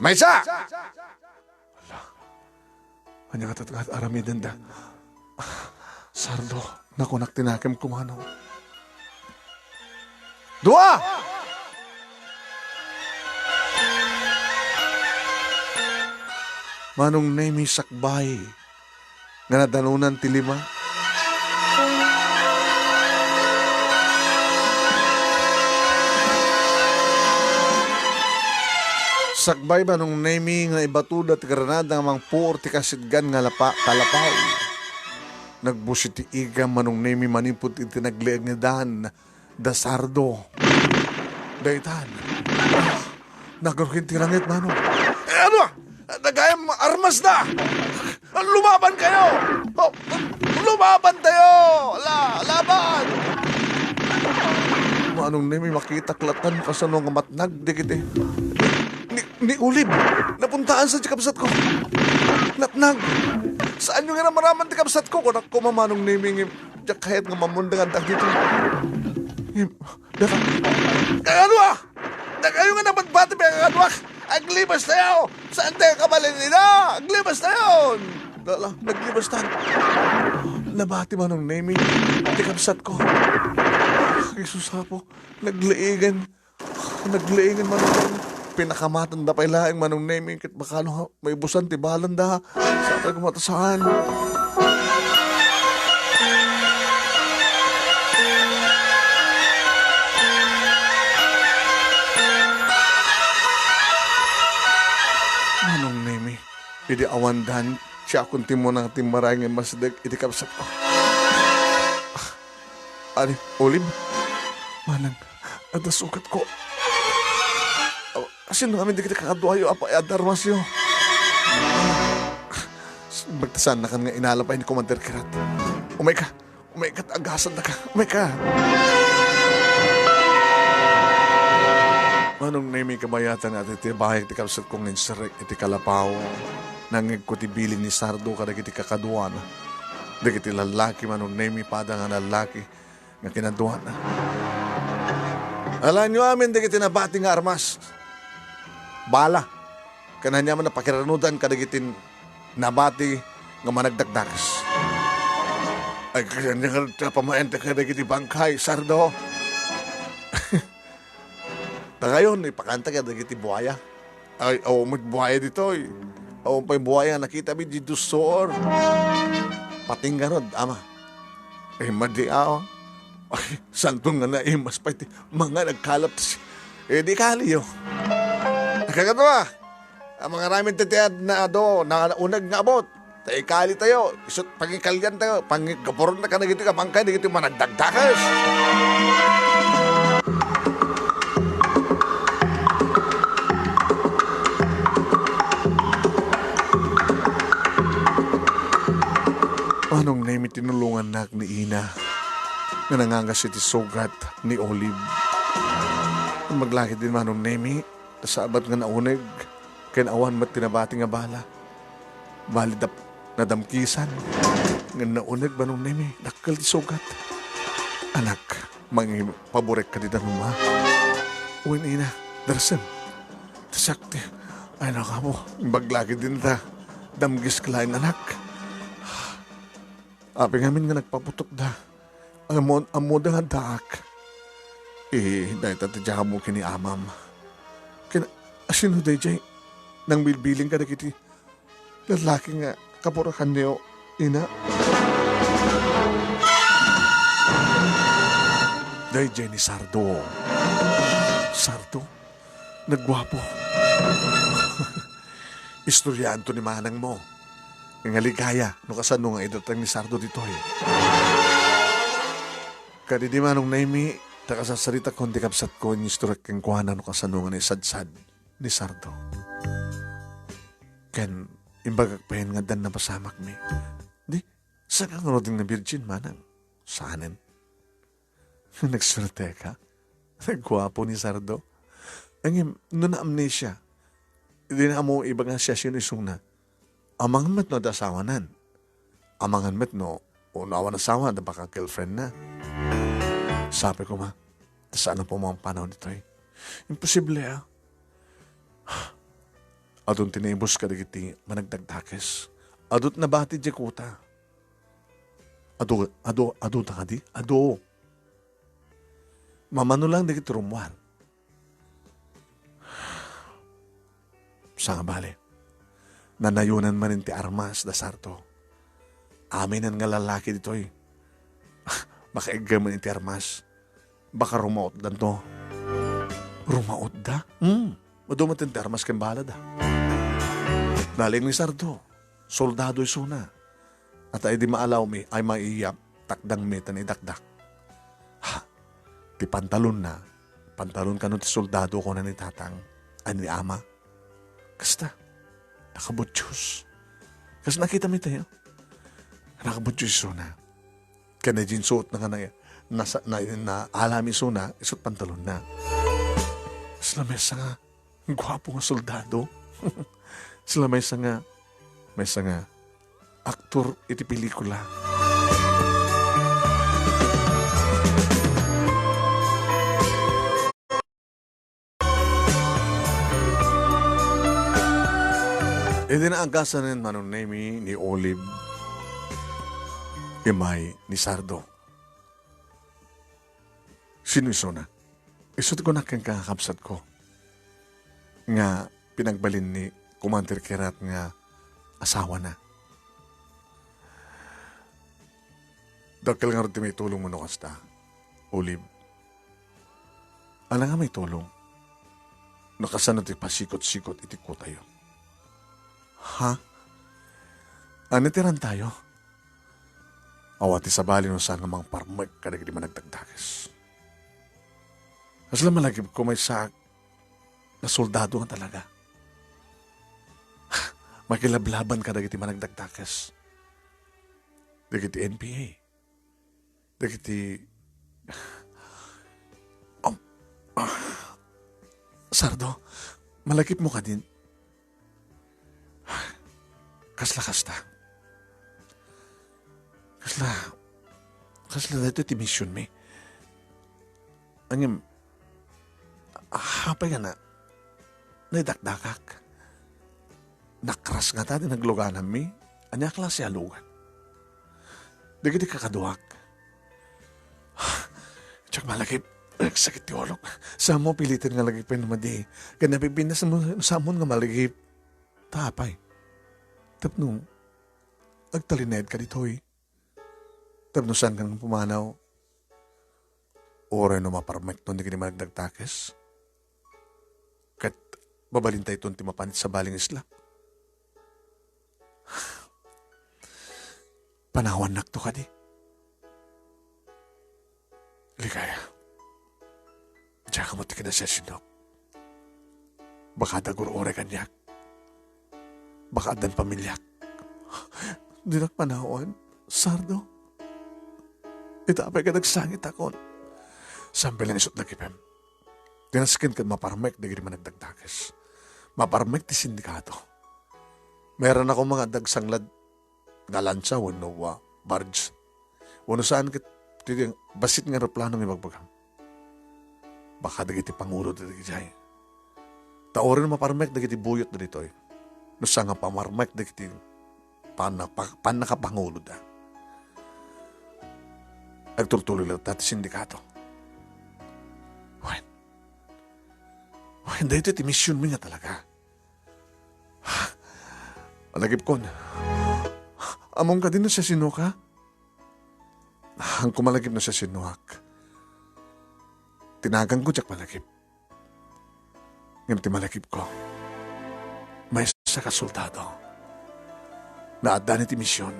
Maysa! Kanya katatagat aramidan da. Sardo, nakunak tinakim kumano. 2! Manong nemi sakbay nga nadanunan ti 5. Sakbay manong nemi nga ibatuda ti Granada nga mang puor ti kasidgan nga kalapaw. Nagbusi ti iga manong nemi manipot iti nagliag nga dan da Sardo. Daitan. Nagrukin ti rangit manong. Ano? Nagayang armas na! Lumaban kayo! Lumaban tayo! Laban! Manong nemi makita klatan kasano nga matnag di kiti. Ni Ulib, napuntaan sa tikabsat ko. Natnag. Saan yung nga maraman tikabsat ko? Kung ako mamanong nemi ng kahit nga mamundangan tak dito. Kaya ano ah? Nakayo nga napagbati pa kakadwak. Aglibas tayo! Saan tayo kabalin nila? Aglibas tayo! Dala, naglibas tayo. Nabati manong nemi. Tikabsat ko. Jesus hapo. Nagliigan manong nemi. Pinakamatan da pa ilaing manong nemi. Kit bakalo may busan tibalan da. Saan tayo kumatasaan? Idi awandan, siya akong timo ng timbaray ng masdag, iti kapsat ko. Ani, Olive, manang, adasukat ko. Kasi namin di kita kakaduayo, apa adarmas yo. Magtasan na kan nga inalapay ni Commander Kirat. Umay ka, agasan na ka, umay ka. Manong nemi kabayatan at iti bahay iti kapsat kong insirek iti kalapaw. Nangig ko ti bilin ni Sardo kada kiti kakaduan. Dagiti lalaki manong nemi pada nga lalaki nga kinaduan na. Alam nyo amin, di kiti nabati nga armas. Bala. Kananya man na pakiranudan kadagitin nabati nga managdagdagas. Ay kanya nga pamaente kadagiti bangkay, Sardo. Ngayon, ipakanta kadagiti buhaya. Ay, may buhaya dito. Pa'y buhaya nakita mi di dusor. Pating ganod, ama. Ay, madiaw. Ay, santong nga na mas pati mga nagkalap. Di kaliyo. Nakakatawa. Ang mga ramen titiyad na na unag nga abot. Tayo kali tayo. Isot pangikalyan tayo. Pangikaporon na ka na gito ka. Bangkay na gito managdagdakas. Anong name tinulungan nak ni Ina na nangangas iti sugat ni Olive. Maglakit din manong name sabat nga nauneg kinawan mat tinabati nga bala. Balidap nadamkisan nga nauneg manong name dakkel ti sugat. Anak, mangi paborek ka di daruma. Uwin Ina, darasem. Tasakti. Ay nakamo, maglakit din ta. Damgis kalain anak. Api ngamin nga nagpaputok da. Amo da nga daak. Dahil tatadya mo kini amam. Asino day jay, nang bilbiling ka na kiti. Lalaki nga, kapurakan niyo, Ina. Day jay ni Sardo. Sardo? Nagwapo. Istoryaan to ni manang mo. Nga ligaya, no kasano nga idatang ni Sardo dito eh. Kadi di manong naimi, takasasarita ko hindi kapsat ko yung istorak keng kuhanan no kasano nga ni sadsad ni Sardo. Ken, imbagak pahin nga dan na pasamak mi. Di, saan kang roding na virgin manang? Saanin? Nagsurte ka? Nagwapo ni Sardo? Ang no na amnesia. Hindi na mo iba nga siya sinusuna. Amangan met no da asawanan. Amangan met no unawan asawa da baka girlfriend na. Sabi ko ma, saan po mga panahon dito eh? Imposible ah. Adun tinibos ka digiti managdagdakes. Adut na bati di kuta. Ado ta di? Ado. Mamano lang digiti rumwar. Sa nga bale. Nanayunan man ti armas da Sardo. Amin nga lalaki dito eh. Makaiga man ti armas. Baka rumaot dan to. Rumaot da? Madumatin ti armas ken bala da. Daling ni Sardo. Soldado isuna. At ay di maalaw mi ay maiyap takdang metan idakdak. Ha, ti pantalon na. Pantalon ka no ti soldado ko na ni tatang. Ani ama. Kasta. Nakabutyos. Kasi nakita mo tayo. Nakabutyos suna. Kaya na suot na ka na alami suna, isot pantalon na. Sila may nga, gwapo nga soldado. Sila may nga, aktor iti pelikula. E din ang kasanin manong name ni Olive, imay ni Sardo. Sino iso na? Isot ko na kang kakapsat ko. Nga pinagbalin ni Commander Kerat nga asawa na. Dakil nga rin may tulong mo no kasta, Olive. Alam nga may tulong. Nakasanot pasikot-sikot iti ko tayo. Ha? Ano tiran tayo? Awati sa bali no saan nga mga parmag kadag di managdagdagas. Asla malagib ko may sa na soldado nga talaga. Makilablaban kadag di managdagdagas. Dagiti NPA. Dagiti Sardo, malagip mo ka din. Kasla kasta. Kasla dito ti mission mi. Angim, Hapay nga na, naidakdakak. Nakras nga tayo nagluganan mi, anya klase alugan. Dagiti kakaduak. Tsak malakip, sakit ti olok. Sa mo pilitin nga lagi pa namadi. Ganapipin na sa mo nga malagip. Tapay. Tapno, agtalined ka dito eh. Tapno saan kang pumanaw. Ore no maparmek no, hindi ka naman nagdagtakes. Kat babalintay ito timapanit sa baling isla. Panawan nakto ka di. Ligaya. Diyan ka mo ti kinasyasinok. Baka dagur ore kanyak. Baka adan pamilyak. Di nakpanawan. Sardo. Itapay ka nagsangit akon. Sambil lang isot na kipem. Tinaskin ka maparmek na man nagdagdagas. Maparmek ti sindikato. Meron ako mga dagsanglad nga lansa wano barge. Wano saan kit basit nga aeroplano may magbagang. Baka dagiti pangulo dagiti jay. Taorin maparmek dagiti buyot na dito eh. Nusa nga pamarmek dagiti panakapangulo da. Nagtultuloy lang dati sindikato. Hindi ito mission mo nga talaga. Malagip kon. Among ka din na siya sinuka? Ang kumalagip na siya sinuhak. Tinagang ko jak malagip. Ngayon malagip ko. May sa kasultado. Naadaan iti misyon.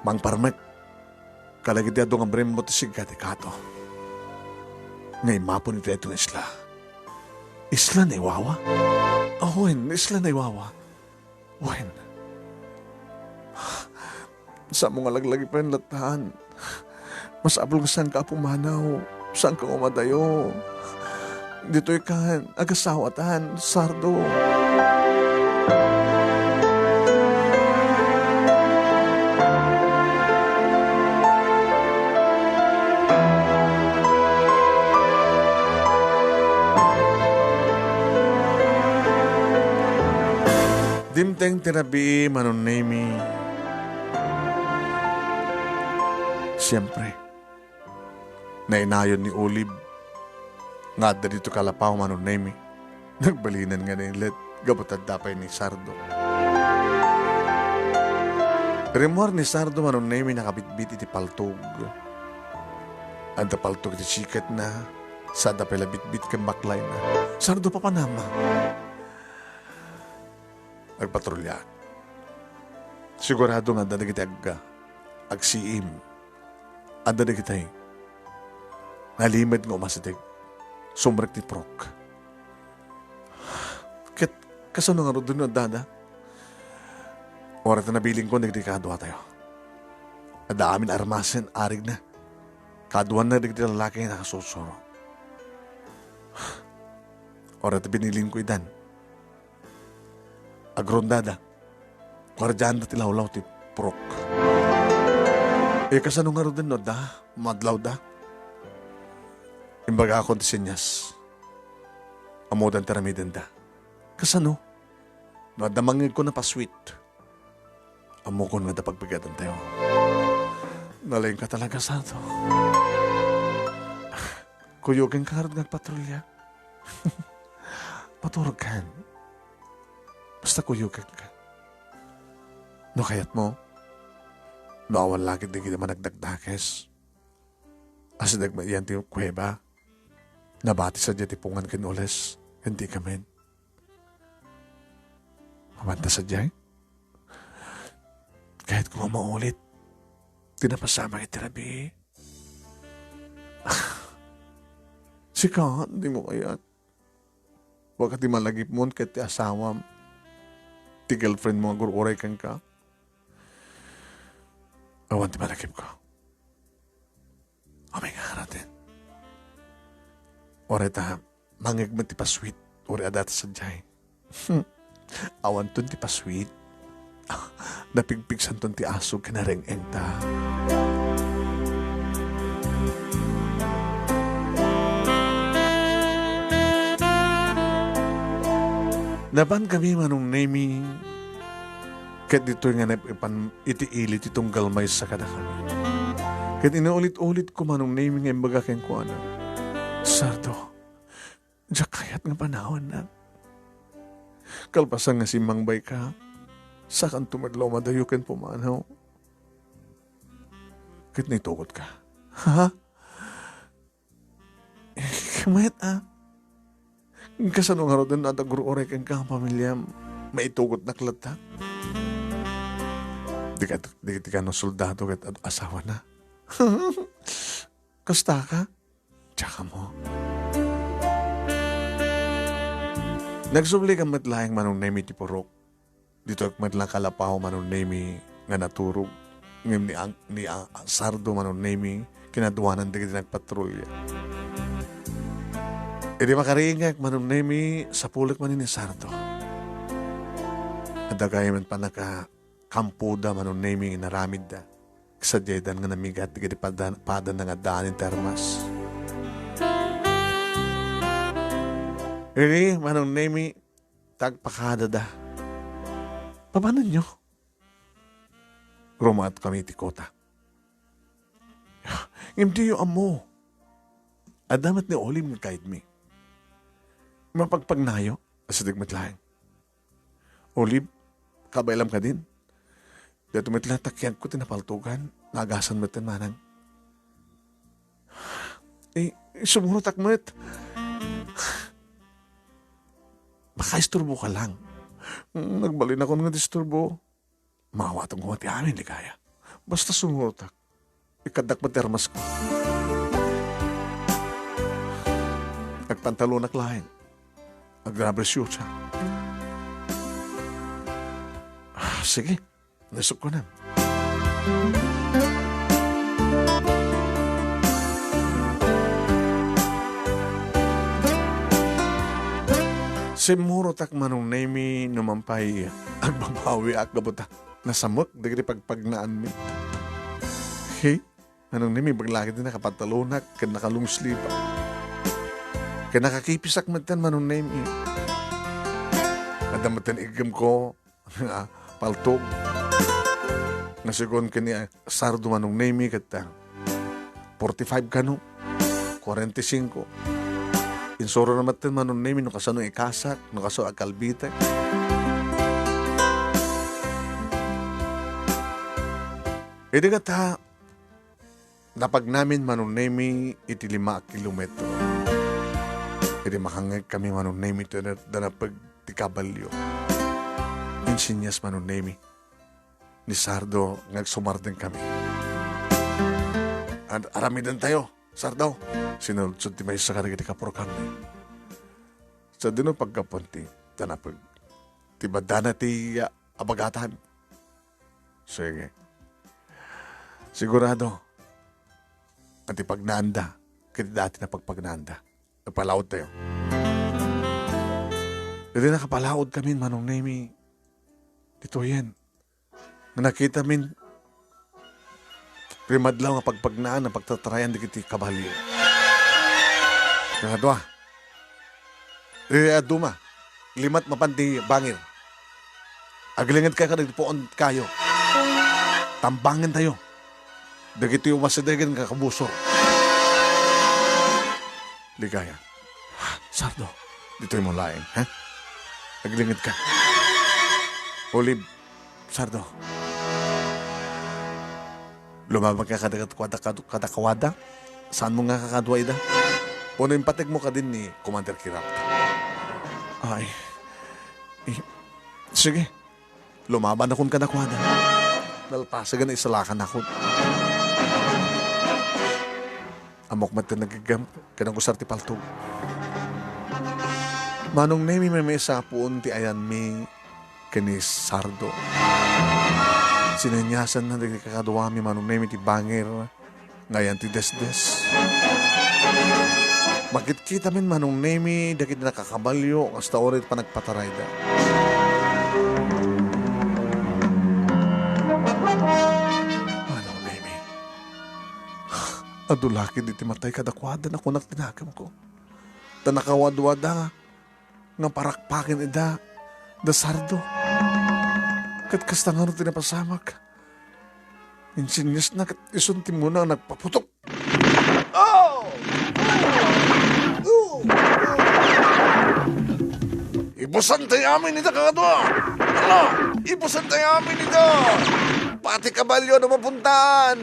Mang parmek. Kalagit ya doon ang brem mo tisig katikato. Ngay mapon ito itong isla. Isla na iwawa? Wen, isla na iwawa. Wen. Sa mga laglagi pa yung latahan. Mas abol ka saan ka pumanaw. Saan ka umadayo. Dito ikan, agasawatan, sardo. Dimteng tirabi manunemi. Siyempre, nainayon ni Olive nga da dito kalapaw manunemi. Nagbalinan nga nilit gabutad dapay ni Sardo. Remuar ni Sardo manunemi nakabitbit iti paltog. Anda paltog iti sikat na sa dapay labitbit kang baklay na. Sardo pa panama. Nagpatrolya. Sigurado nga dada kita agsiim. Anda na kita nalimad nga umasitig. Sumrek ti prok. Kasano nga rin doon na dada? Orat na nabiling ko, nagdikadwa tayo. Ada amin armasen, arig na. Kaduan na nagdi lalaki na nakasusuro. Orat na biniling ko idan. Agrondada. Kwardiyan na tilawlaw ti prok. Kasano nga rin no da? Madlaw da? Imbaga ako ti sinyas. Amodan taramiden da. Kasano? No, damangin ko na pa-sweet. Amo ko na da pagbigadan tayo. Nalayin ka talaga sa ito. Kuyugin ka rin nagpatrolya. Paturog ka. Basta kuyugan ka. No kayat mo, no awan lagi di kita managdagdakes. Asa nagmayan ti kuweba, nabati sa dyan tipungan kinules, hindi kamen. Mamanta sa dyan. Kahit kung maulit, tinapasama itirabi. Sika, hindi mo kayat. Huwag ka di malagip mo kahit ti asawam. Ti girlfriend mo agur-uray kang ka. Awan ti malakip ko. Amay nga haratin. Oray ta, mangigman ti pa-sweet. Oray adat sa jay. Awan ton ti pa-sweet. Napigpigsan ton ti asog kanareng-eng ta. Napan kami manong nemi, ket dito nga itiilit itong galmay sa kada kami. Ket inuulit-ulit ko manong nemi nga imbaga ken ko ana. Sardo, diya kayat nga panahon na. Kalpasan nga si Mangbay ka, sa kan tumadlaw madayo ken pumanaw. Ket nitugot ka. Ha? Kamayat kasano nga rin na guru orek ang kang pamilya maitugot na klata. Di ka no soldado kat asawa na. Kasta ka? Tsaka mo. Nagsubli ka matlayang manong nemi ti Purok. Dito matlang kalapaw manong nemi nga naturog. Ngim ni Sardo manong nemi kinaduanan di nagpatrolya. E di makaringak manong nemi sa pulik man ni Sardo. Adagay man pa nakakampuda manong nemi naramid da. Sa dedan nga namigat di padan nga daan in termas. E manong nemi tagpakada da. Paano nyo? Rumaat kami ti kota. Hindi yung amo. Adamat ni Olim nga kahit mi. Mapagpagnayo, asadig matlaing. Olim, kabailam ka din. Dito matlatakyan ko tinapaltugan, nagasan mo manang. Sumurutak mo it. Makaisturbo ka lang. Nagbalin ako ng disturbo. Mawatong ko ti amin, Ligaya. Basta sumurutak. Ikadak matermas ko. Nagpantalo na klahin. Nagrabresyo siya. Sige, nasok ko na. Simuro tak manong nemi numampay agbabawi ak gabuta. Nasamot, dagri pagpagnaan mi. Hey, anong nemi baglaki din nakapatalunak, kan nakalungslipa. Kan nakakipisak matan manong nemi. Adamatan igam ko, paltog. Nasigon ka niya, Sardo manong nemi kata. 45 kano, 45. Insoro na matan manong nemi, no kasano ikasak, no kaso akalbitek. Edi kata, napag namin manong nemi iti 5 kilometro. Edi makangag kami manong nemi ito na napag tikabalyo. Insinyas manong nemi. Ni Sardo, nagsumarden kami. At aramidan tayo, Sardo. Sinulsod ti may sakari ti kapuro kami. Sa dino pagkapunti, tanapag, ti badana ti abagatan. Sige. Sigurado, at ipagnaanda, kaya dati na pagpagnaanda. Napalaod tayo. Dito nakapalaod kami, manong nemi. Dito yan. Nakita min, primadlaw nga pagpagnaan na pagtatrayan di kiti kabalyo. Kaya doa. Duma, 5 mapanti bangir. Aglingan ka nagpuon kayo. Tambangin tayo. Dagito yung masadagan kakabusor. Ligaya. Sardo, dito yung laing, ha? Naglingid ka. Olive, Sardo. Lumabag ka kadakawada? Saan mo nga kakadwa ida? Puno yung patig mo ka din ni Commander Kirap. Ay. Sige. Lumaban akong kadakwada. Dalpasagan na isalakan ako. Amok mati nagigam, kanang kusar ti paltog. Manong nemi may sapuon ti ayan mi kani Sardo. Sinanyasan na nagkakadwa mi manong nemi ti bangir, ngayon ti desdes. Bakit kita min manong nemi, dakit nakakabalyo, hasta orit pa nagpataray da. Adulaki di timatay kadakwada na kunak tinagam ko. Tanakawadwada nga parakpakin ida Dasardo. Kat kasta nga rin tinapasamak. Insinyas na kat isunti mo na nagpaputok. Oh! Ibusan tayo amin ito kakadwa. Ano? Ibusan tayo amin ito. Pati kabalyo na mapuntaan.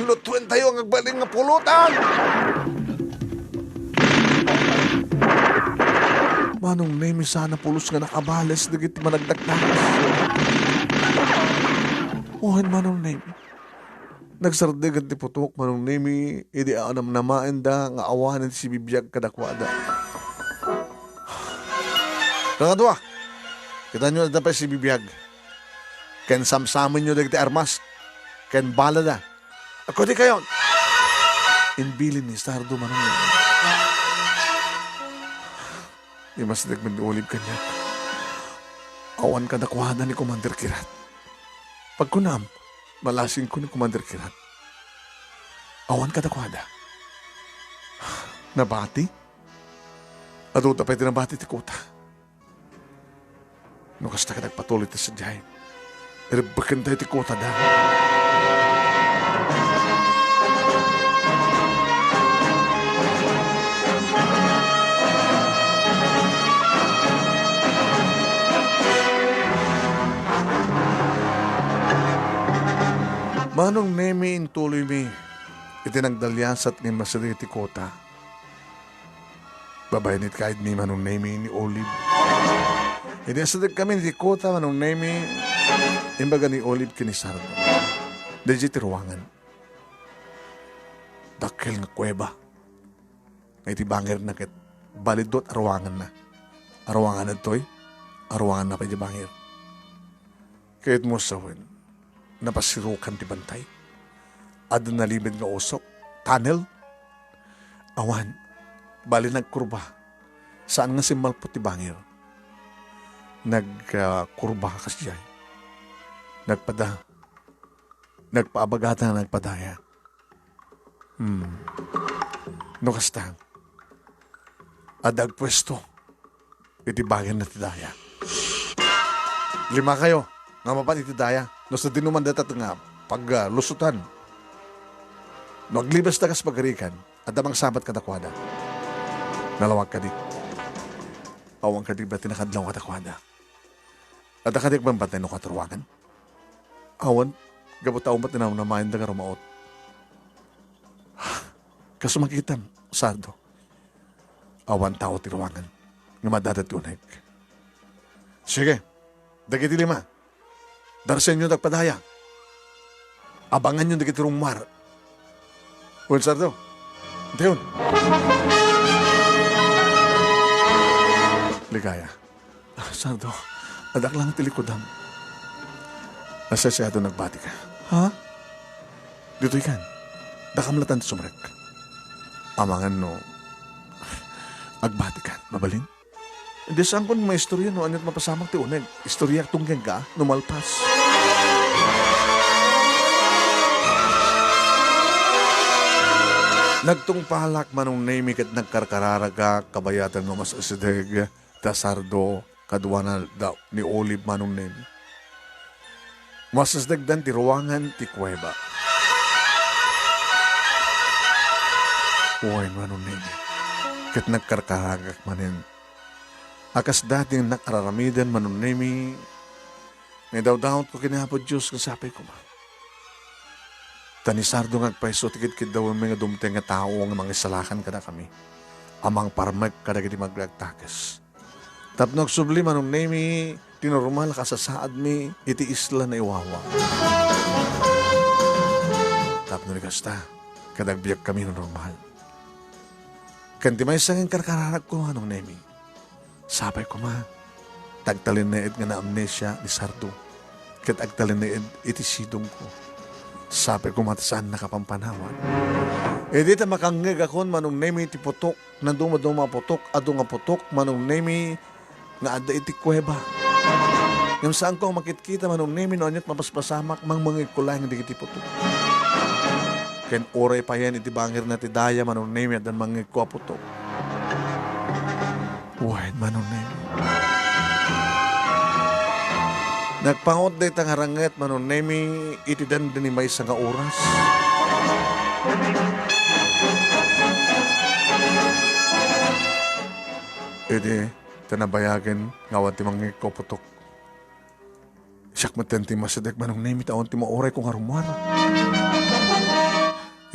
Lutuin tayo ang agbaling nga pulutan. Manong nemi sana pulos nga nakabales dagiti managdakdakas. Ohan manong nemi. Nagsardigan ti putok manong nemi idi anam namaen da nga awanan si bibiyag kadakwada. Kakadwa, kita nyo na pa si bibiyag. Ken samsamin nyo dagiti armas. Ken balada. Ako di kayo. Inbilin ni Sardo manong nemi. Di mas nagmandulib kanya. Awan ka dakwada ni Commander Kirat. Pagkunam, malasing ko ni Commander Kirat. Awan ka dakwada. Nabati? Ato tapay tinabati ti Kuta. No kasta ka nagpatuloy ti sadyay. Iribakan tayo ti Kuta da. Manong nemi intuloy mi, itinagdalyasat ni Masariti Kota. Babayanit kahit mi manong nemi ni Olive. Itiasadag kami ni Kota manong nemi, imbaga ni Olive kinisardo. Dejiti ruwangan. Dakil nga kuweba. Ngay ti bangir na kit, balidot arwangan na. Arwangan na to'y, arwangan na pa di bangir. Kahit mo sawin, napasirukan ti bantay. Ado nalibid nga usok, tunnel. Awan, bali nagkurba. Saan nga si Malpot ti bangir? Nagkurba kasiyay. Nagpaabagata na nagpadaya. No kastang. Adag pwesto. Iti bagay na ti daya. 5 kayo. Nga mapan iti daya. No sa dinuman datat nga paglusutan. No aglibas na kas pagarikan at damang sabat katakwada. Nalawag ka di. Awang ka di ba tinakadlaw katakwada. At akadik bang batay no katuruangan? Awan, gabutaw ba't namayan da nga rumaot. Kasumakitan, Sardo. Awan tao tiruangan. Nga madadat unig. Sige, dagiti 5. Darsen nyo nagpadaya. Abangan nyo nagiti rumar. Uwan, Sardo. Ito yun. Ligaya. Sardo, adak lang tilikodam. Nasasyado nagbati ka. Ha? Dito ikan. Dakamlatan sumrek. Amangan no. Agbati ka. Mabalin? Hindi saan kung may istorya no, anyat mapasamang ti uneg. Istorya tunggang ka, numalpas. Nagtungpalak manong namik at nagkarkararaga, kabayatan ng mas asideg, tasardo, kadwana daw ni Olive manong nemi. Mas asidegdan ti ruwangan ti kuweba. Uway manong nemi, kat nagkarkaragak manin. Akas dating nakararamidan manunemi, may daw-daot ko kinahapod Diyos kung sapay ko ma. Tanisardo ngagpaiso tikit-kit daw ang mga dumteng nga tao ang mga isalakan kada kami. Amang parmag kada kiti maglagtakas. Tapnog subli manunemi, tinormal kasasaad mi, iti isla na iwawa. Tapno ni kasta, kadagbiyak kami normal. Kanti may sanging karkararag ko anong nemi. Sabay ko ma, tagtalin na nga na amnesia ni Sardo. Kat agtalin na iti sidong ko. Sabay ko matasaan nakapampanawan. E di ta makangig akon manong nemi iti putok, na dumaduma putok, ado nga putok, manong nemi nga ada iti kuweba. Yung saan ko makitkita manong nemi no anyat mapaspasamak, mang mangig kulang di iti putok. Ken oray pa yan iti bangir na ti daya manong nemi at dan mangig ko putok. Wait, manong nemi. Nagpangot day tang haranget manon nemi itidan din ni may nga oras. Edi, tanabayagan ngawat ti mga koputok. Siyak matenti masadag manong nemi taon ti maoray kong harumar.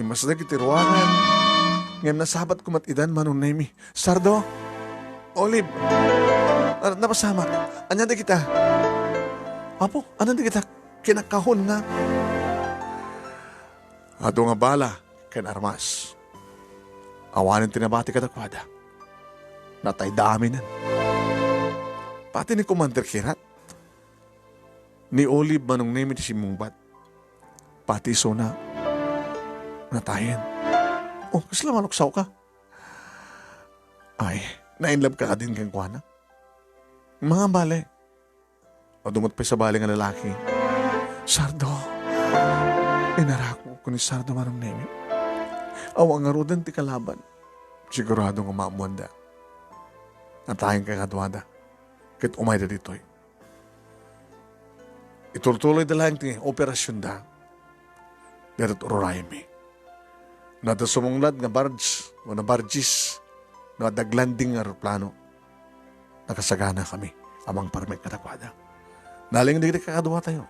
Imasadag iti ruangan. Ngayon nasabat ko matidan manong nemi. Sardo, Olive, napasamak. Anya di kita? Apo, ano di kita kinakahon nga? Ato nga bala, kinarmas. Awanin tinabati kadakwada. Natay dami nan. Pati ni Commander Kirat. Ni Olive manong nemi ti simungbat. Pati Sona. Natayin. Oh, kasla maluksaw ka. Ay, nainlove ka din kang kuwana. Mga bale. O dumot pa sa bale nga lalaki. Sardo. Inarako ko ni Sardo manong nemi. Awang nga rodan ti kalaban. Sigurado nga maamuanda. Natayin ka kadwada. Kit umay da dito'y. Itultuloy da lang ti operasyon da. Darat urorayan mi. Nada sumunglad nga barge o na barges na daglanding nga aeroplano. Nakasagana kami amang parmek katakwada. Naling di kakadwa tayo.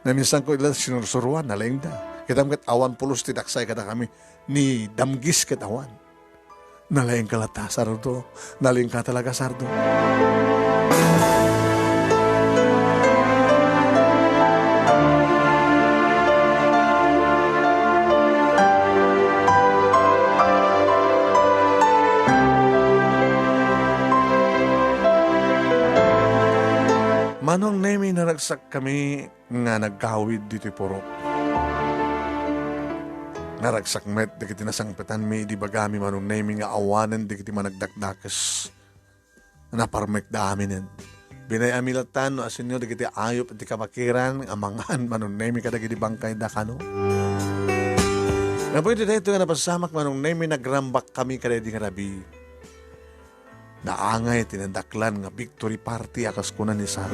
Na minsan ko ilan sinursuruan, naling da. Kitam kat awan pulos tidaksay kada kami ni damgis kat awan. Naling kalata, Sardo. Naling ka talaga, Sardo. Manong nemi naragsak kami nga nagkawid dito'y purok. Naragsak met, di kiti nasangpetan mi, di bagami manong nemi nga awanan, di kiti managdakdakas. Naparmek da aminin. Binay amilatan, no asin nyo, di kiti ayop, di kabakiran, amangan, manong nemi kada kiti bangkay da kano. Napoy di dito nga napasamak manong nemi, nagrambak kami kada di ngarabi. Naangay, tinandaklan nga victory party akas kunan ni Sardo.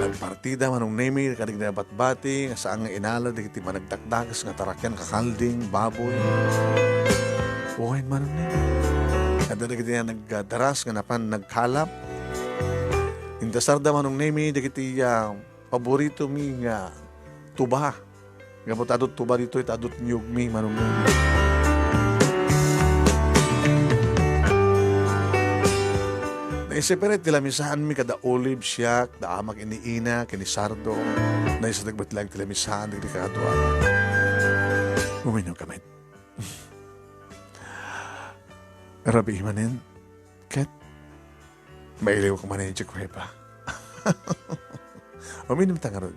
Nagpartida manong nemi, kadig na batbati, nga saan nga inala, di kiti managdakdakas, nga tarakyan, kakalding, baboy. Buhayin manong nemi. Kada di kiti nagdaras, nga napan nagkalap. Inta Sarda manong nemi, di kiti paborito mi nga tuba. Nga po tadot tuba dito, tadot niyog mi manong nemi. Separate tilamisahan mi kada Olive siyak, da amak iniina, kini Sardo, na isa nagbat lang tilamisahan, di kakatuwa. Uminaw kami. Rabi manin, ket, mailiw ko manin yung kuhepa. Uminaw tangarod.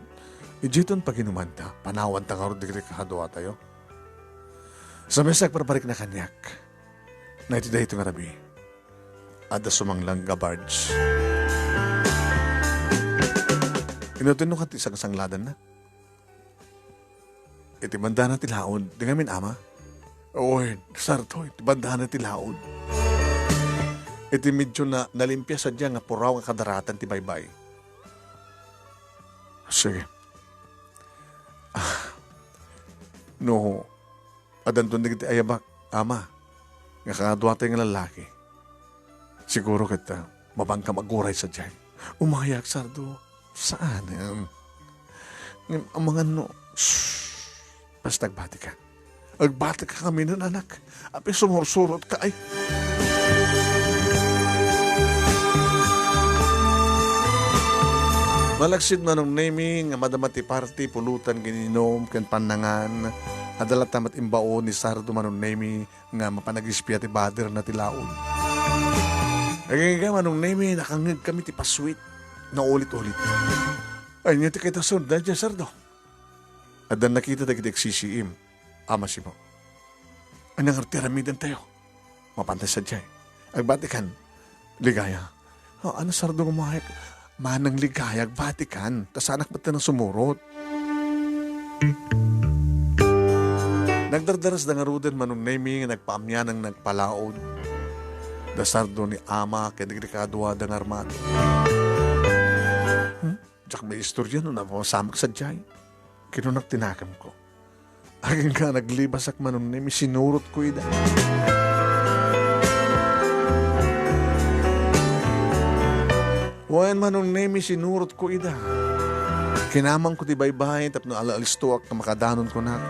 Ijiton pag inumanta, panawan tangarod, di kakatuwa tayo. Sa mesak parabalik na kanyak, na iti dahito nga rabi. Ada sumanglang gabards. Inutunong ka isang sangladan na. Iti banda na tilaod. Di ngamin ama. Oy, Sarto, iti banda na tilaod. Iti medyo na nalimpya sa diya nga puraw nga kadaratan ti baybay. Sige. No, adan doon di ayabak, ama. Nga kakadwa tayo nga lalaki. Siguro kita, mabang ka maguray sa dyan. Umayak, Sardo. Saan? Ang mga no, basta agbati ka. Agbati ka kami nun, anak. Api sumursurot ka, ay. Malagsid manong naming, madamati party, pulutan, gininom, kan panangan. Adalat tamat imbao ni Sardo manong naming, nga mapanagispya ti bader na tilaon. Ay nga manong nemi, nakangag kami ti pasweet na ulit-ulit. Ay niya ti kita sundan dyan, Sardo. At dan nakita na kita eksisiim, ama si mo. Anang artiramidan tayo. Mapantay sa dyan. Agbatikan, ligaya. Oh, ano Sardo gumahit? Manang ligaya, agbatikan. Tas anak ba't na sumurot? Nagdardaras na nga rudan manong nemi, nagpaamyan ng nagpalaod. Da Sardo ni ama, kaya nagrekadwa ng armado. Tsak may istorya no, napasamak sa jay. Kinunak tinakam ko. Aging ka naglibasak manon nemi, sinurot ko ida. Wayan manon nemi, sinurot ko ida. Kinamang ko ti baybay, tapno alalistuak na makadanon ko na.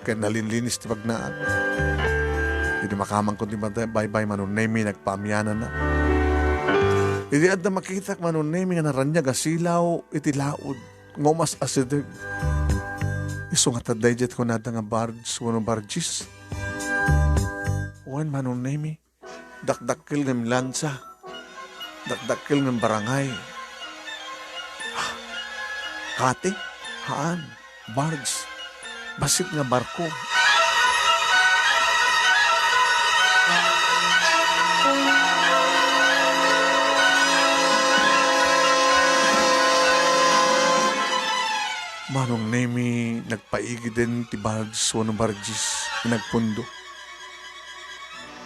Kaya nalinlinis ti pagnaat. Hindi makamang ko ti baybay manon nemi, nagpaamyanan na. Hindi at na makita manon nemi nga naranyag asilaw, iti laod. Ngomas asidag. Iso nga tadayjet ko nata nga bards, wano barges. Wan manon nemi, dakdakil ng lansa, dakdakil ng barangay. Kate, haan, bards, basit nga barko. Manong nemi, nagpaigi din ti bards, wano barges, nagpundo.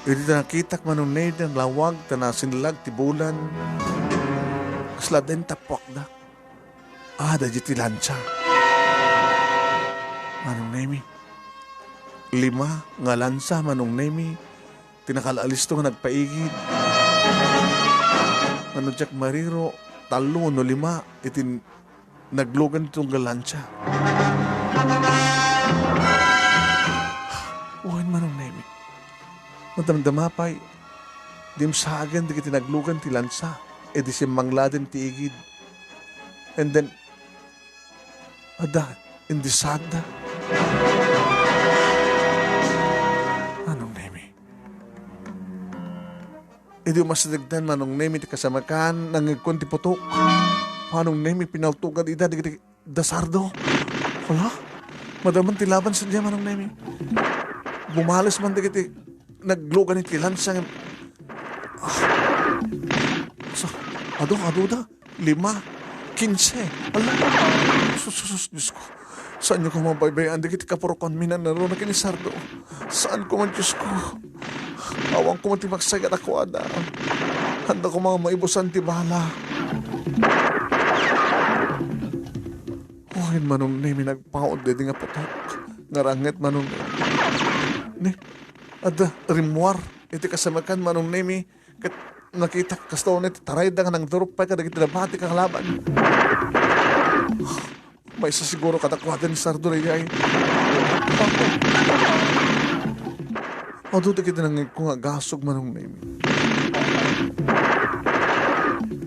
Iti nakitak manong nemi, ang lawag, tanasinlag, ti bulan. Kasla din tapwak da. Dahil ti lancha. Manong nemi, 5 nga lansa, manong nemi, tinakalalis to nga nagpaigid. Manong Jack Mariro, 3 no 5, itin naglogan itong galansya. Uwan manong nemi. Madamdamapay, dim sagan di kiti naglogan ti lansa, di simangladen ti igid. And then, hindi sagda. Manong nemi. Idi umasadagdan manong nemi ti kasamakan, nangigkon ti putok. Manong nemi pinaltugan ida di dasardo. Wala. Madaman ti laban sa diya manong nemi. Bumalas man di naglugan iti lansa. Ado da. 5, 15. Wala. Sus, Diyos ko. Saan nyo ko mabaybayan? Di kiti kapurukan minan na ron na kinisardo. Saan ko man, Diyos ko? Awang ko man ti magsagat ako, ada. Handa ko mga maibusan ti bala. Huwag manong nemi nagpaod di nga patok. Narangit manong ni. Ada, rimwar. Iti kasamakan manong nemi. Kat nakita kastaw na iti taray da nga nang durupay ka. Dagiti nabati kang laban. May isa siguro katakwatan ni Sardo Rayay. Maduti kita nang kung agasog manong nemi.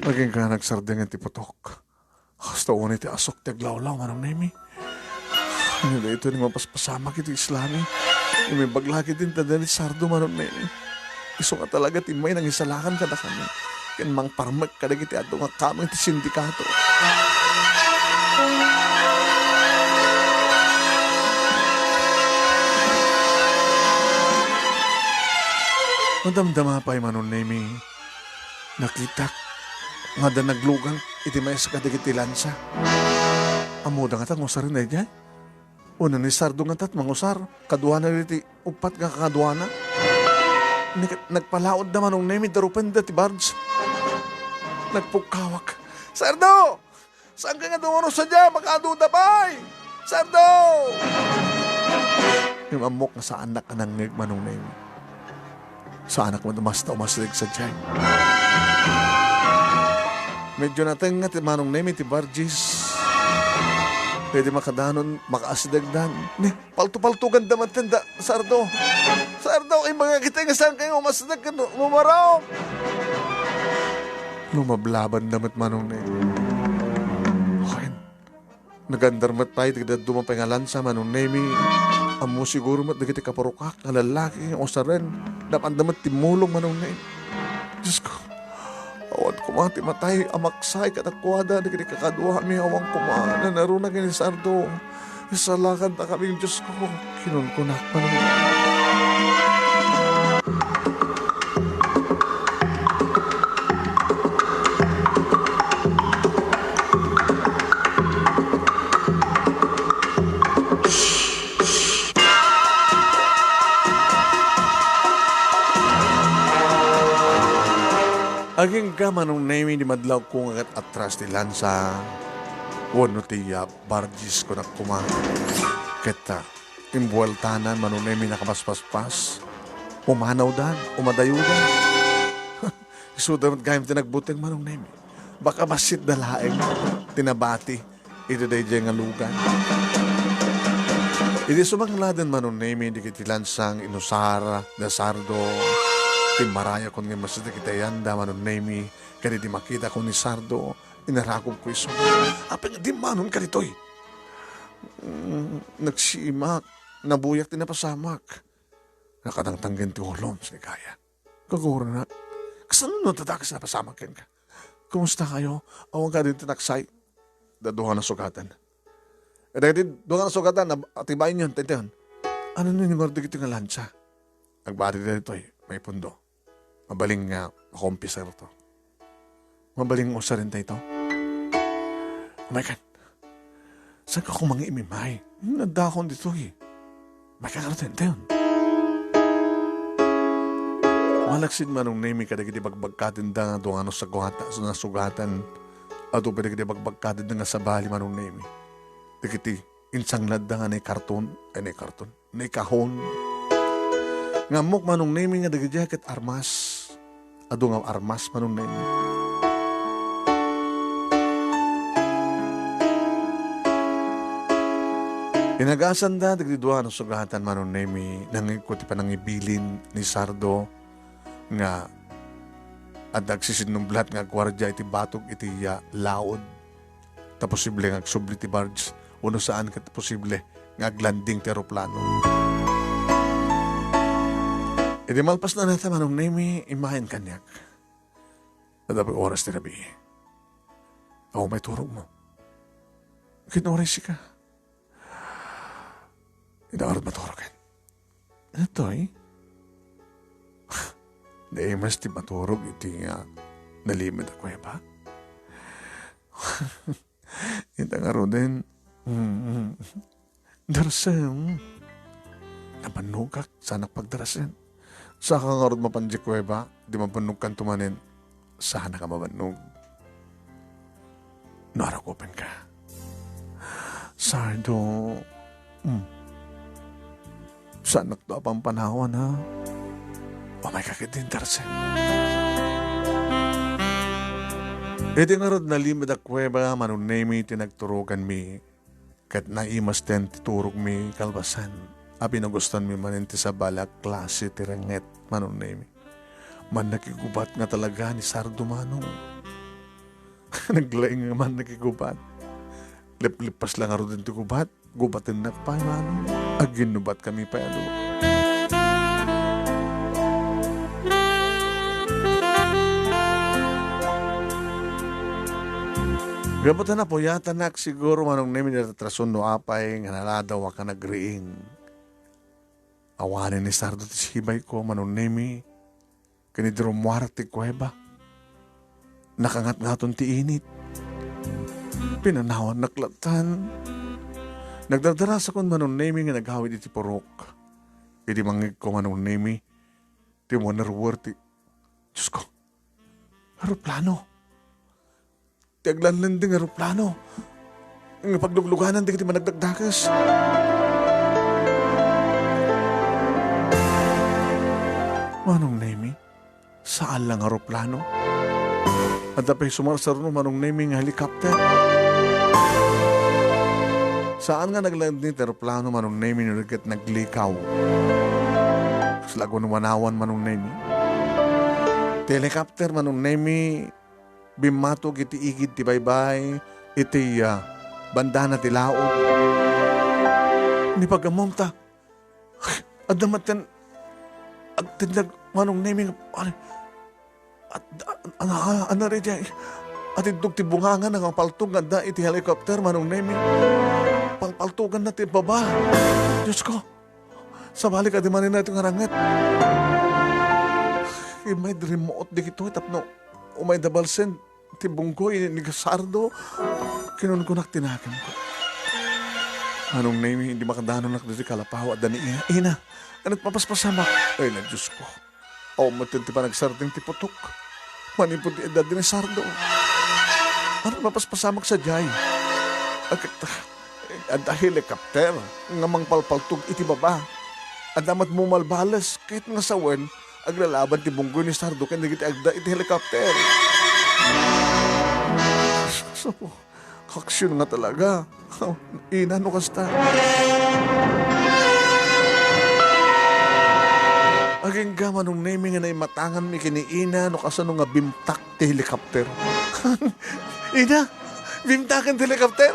Maging ka nagsarding ang tiputok. Hasta unay ti asok ti aglawlaw manong nemi. Ano na ito ni mapaspasama kiti islami. May baglagi din tada ni Sardo manong nemi. Iso nga talaga ti may nang isalakan kada kami. Kan mang parmak kada kiti ato nga kamang ti sindikato. Madamdama pa'y manon nemi. Nakitak. Nga da naglugang iti may sa kadigiti lansa. Amuda nga tat ngusar rin ay dyan. Una ni Sardo nga tat mangusar. Kaduana iti upat nga kaduana. Nagpalaod na manong nemi darupan da ti barge. Nagpukawak. Sardo! Saan ka nga dumano sa dyan? Makaduda pa'y! Sardo! Yung amok nga sa anak ka nang manong nemi. Sa anak mo umastig sa dyan. Medyo natin nga ti manong nemi ti barges. Pwede makadanon, makaasdagdan. Ni, palto-paltugan daman tenda, Sardo. Sardo, ay mga kita nga saan kayo umasdag ka, mumaraw. Lumablaban damat manong nemi. Okay. Nagandarmat tayo, tigdad dumapay nga lansa manong nemi. Amo siguro mat dagiti kaparukak, nga lalaki, o saren. Napandamat timulong manong nemi. Diyos ko. Awan kumati matay, amaksay, katakwada, na kini kakadwa mi awang kumana, naruna kini Sardo. Isalakan ta kami, Diyos ko, kinunkunak pa naman. Aging ka manong nemi di madlaw kong at atras ti lansa. Wano tiya bargis ko na kumang. Kita, imbueltanan manunay mi nakapaspaspas. Umanaw dan, umadayo dan. Isudan at gayam tinagbuting manunay mi. Baka basit dalaeng, tinabati, ito day dyan nga lugan. Iti sumangladan manunay mi, di kitilansang inusara, dasardo, timaraya kon nga masita kita yanda manunay mi, kaya di makita ko ni Sardo, inarakog ko iso. Apa nga di manon ka nito'y. Nagsimak, nabuyak tinapasamak. Nakatangtanggan ti ulom sa kaya. Kaguro na, kasano nun tatakas na pasamak yan ka? Kumusta kayo? Awang ka din tinaksay. Daduha na sugatan. E dahil duha na sugatan, atibayin yun, tintihan. Ano nun yung ordo kito nga lansa? Nagbati na ito may pundo. Mabaling nga makompiser to. Mabaling usa rin ito. Oh my God. Saan ka kung mga imimay? Nadakon dito May kakaratin tayo. Malaksid manong name ka dagiti bagbagkatinda nga doon ano sa guhata sa nasugatan at upay dagiti bagbagkatinda nga sa bali manong name. Dagiti insang ladda nga na karton, na kahon. Ngamok manong name nga dagiti jacket armas. Ado nga armas manong name. Inagasan da, dagdiduan ang sugatan manong name, nangikuti pa nangibilin ni Sardo, nga at nagsisinublat nga gwardya iti batog iti laod. Ta posible nga agsubli ti barge, uno saan kat posible nga aglanding ti aeroplano. Iti malpas na nata manong name, imahin kanyak. Nadabi oras ti rabi. Ako may turog mo. Kinoris ka. Inaarad maturagan. Ano to Dahil mas ti maturog iti nga nalimit ako ba? Ito nga ro din. Darasan. Napanugak. Sana pagdarasan. Sa ka nga ro mapanjik ko ba? Di mapanug kan tumanin. Sana ka mapanug. Narakopan ka. Sardo. Sana to apang panawan ha? O may kakitin darsen. Iti nga rod nalimid a kuweba manunemi tinagturugan mi kat naimas ten titurog mi kalbasan. Abi nagustan mi maninti sa balak klase tirenget manunemi. Man nakigubat nga talaga ni Sardo manong. Naglaing nga man nakigubat. Liplipas lang nga rod din gubat. Gubatin na pa manong. Aginubat kami pa yado. Gabutan na po yata nak siguro manong nemi natatrason no apay nga naladaw ka nagriing. Awanin ni Sardo ti sibay ko manong nemi kanidro muarte ko ba? Nakangat-ngaton ti init. Pinanawan naklatan. Nagdadara sa kon manong nemi nga naghawid iti porok. Iti mangig ko manong nemi ti mo naruwar ti Diyos ko. Aeroplano. Tiaglanlan ding aeroplano. Ang paglugluganan di kiti managdagdakas. Manong nemi, saan lang aeroplano? At dapay sumarsar no manong nemi ng helicopter. Saan nga naglanding aeroplano manong nemi nurigat naglikaw? Slago numanawan manong nemi. Helicopter manong nemi bimatog iti igid ti baybay, iti bandana ti laod. Ni pagamunta, at damat yan, at tindag manong naming, at ano rin dyan, at itog ti bungangan ng paltog da iti helicopter manong naming, paltugan na ti baba. Diyos ko, sa balik at imanin na itong harangat. May remote di kito, tapno, umay dabalsen, tibong ko, ni Sardo, kinun ko naktinakam ko. Anong name, hindi makadano nak dito kalapaw at dani ina, anong papaspasamak? Ay na Diyos ko. O matinti pa nagsarting tiputok. Manipod di edad ni Sardo. Anong papaspasamak sa jay? At helicopter, nga mangpalpaltog iti baba. Adamat mo malbalas, kahit nga sawen, aglalaban ti bunggoy ni Sardo, kaya nagiti agda iti helicopter. So, aksyon nga talaga. Ina, no kasta. Aging gaman nung naming nga na matangan mi kiniina no kasano nga bimtak ti helicopter. Ina, bimtakan ti helicopter.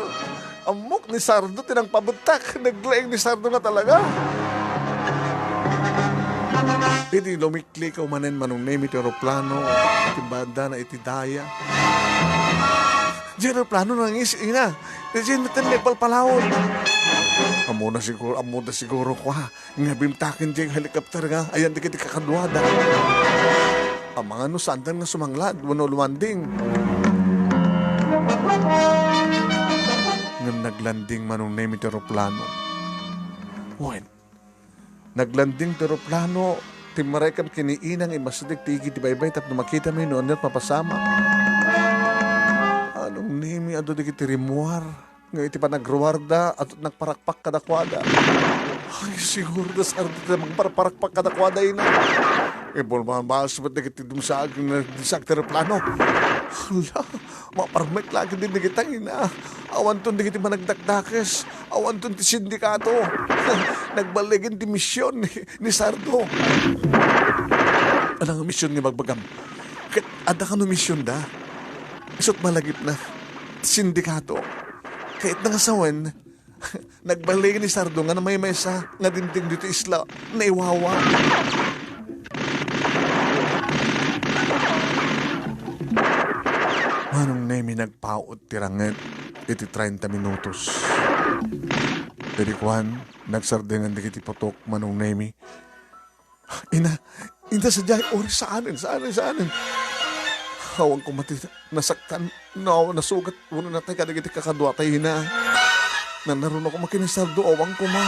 Amok ni Sardo tinang pabutak. Naglaing ni Sardo nga talaga. Iti lumikli ka umanen manong name iti aeroplano. Iti banda na iti daya. Di aeroplano nang ina. Di natin may palpalawon. Amo na siguro ko ha. Nga bimtakin di helicopter nga. Ayan di kiti kakadwada. Ang mga nusandan nga sumanglad. Wano lumanding. Nga naglanding manong name iti aeroplano. Wen. Naglanding iti aeroplano. Timaray kam kiniinang imasadik tigi di baybay tapno makita mo noon at mapasama. Anong name ado di kiti rimuar. Nga iti pa nagruwarda at nagparakpak kadakwada. Ay, siguro na sardo na magparakpak kadakwada ina. Bulmabas ba't nagitidum sa aging aeroplano? Hala, maparmek lagi din nagitang ina. Awan ton nagiti managdakdakes. Awan ton ti sindikato. Nagbaligin ti misyon ni Sardo. Anong misyon ni Magbagam? Ada ka no misyon da? Isot malagip na. Sindikato. Kahit nangasawan, nagbaligin ni Sardo nga na may mesa nga dinting dito isla na iwawa. Manong nemi nagpaot tirangit iti 30 minutos. Dari kuhan, nagsardingan di kiti potok manong nemi. Ina sadya, ori saanin. Hawang ko mati, nasaktan, nasugat, una natay ka nagiti kakadwa tayo na. Naroon ako makinisardo, awang ko ma.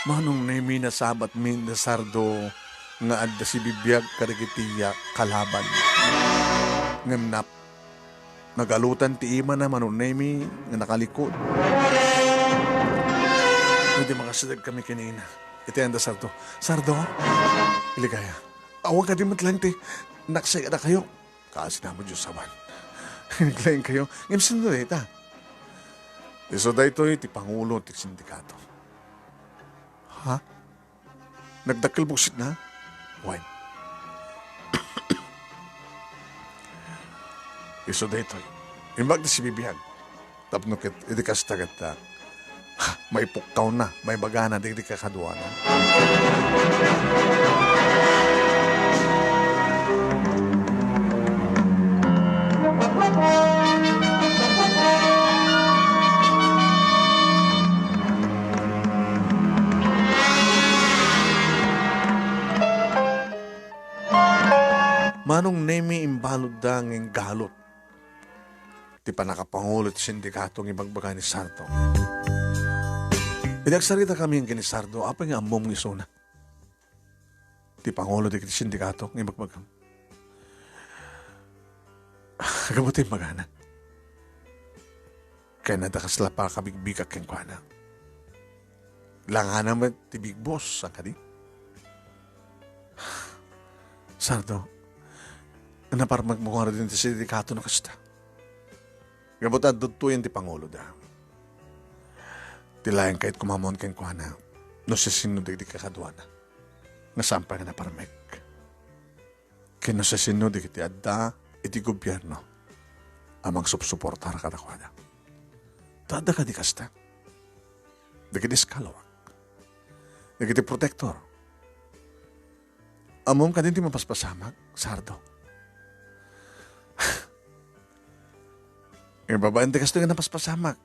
Manong nemi na sabat min na sardo nga adda si bibiyag karigitiya kalaban. Nganap, nagalutan ti ima na manong nemi nga nakalikod. Hindi makasadag kami kanina. Ito yung Sardo. Sardo, iligaya. Awag ka di matlang ti. Naksaya na kayo. Kasi na mo Diyos saban. Naglaing kayo. Ngimsin na ito. Iso da ito ti Pangulo ti Sindikato. Ha? Nagdakil buksit na? Why? Iso da ito. Imbag na si Bibiyag. Tapnukit, idikas tagat na. May puktaw na, may bagana, di kakadwa na. Manong nemi imbalod da ng galot. Di pa nakapangulot sindikato ng ibagbaga ni Sardo. Pinagsarita kami ang kinisardo, apa nga amom ng isuna. Di pangulo di sindikato, ng ibagbagam. Gabutin magana. Kaya nadakasla pa kabigbigak keng kwa na. Langan naman ti big boss, ang kadi. Sardo, napar magmukha din ti sindikato na kasta. Gabutan dutuyan ti pangulo da. Tilayan kahit kumamon kang kuhana, no siya sinudig di kakadwana, nasampay nga na parmek. Kaya no siya sinudig iti adda, iti gobyerno, amang supsuportar kadakwada. Tada ka di kasta, di kiti skalawak, di kiti protector. Amom ka din ti mapaspasamag, Sardo. Yung babaan di kasta nga napaspasamag.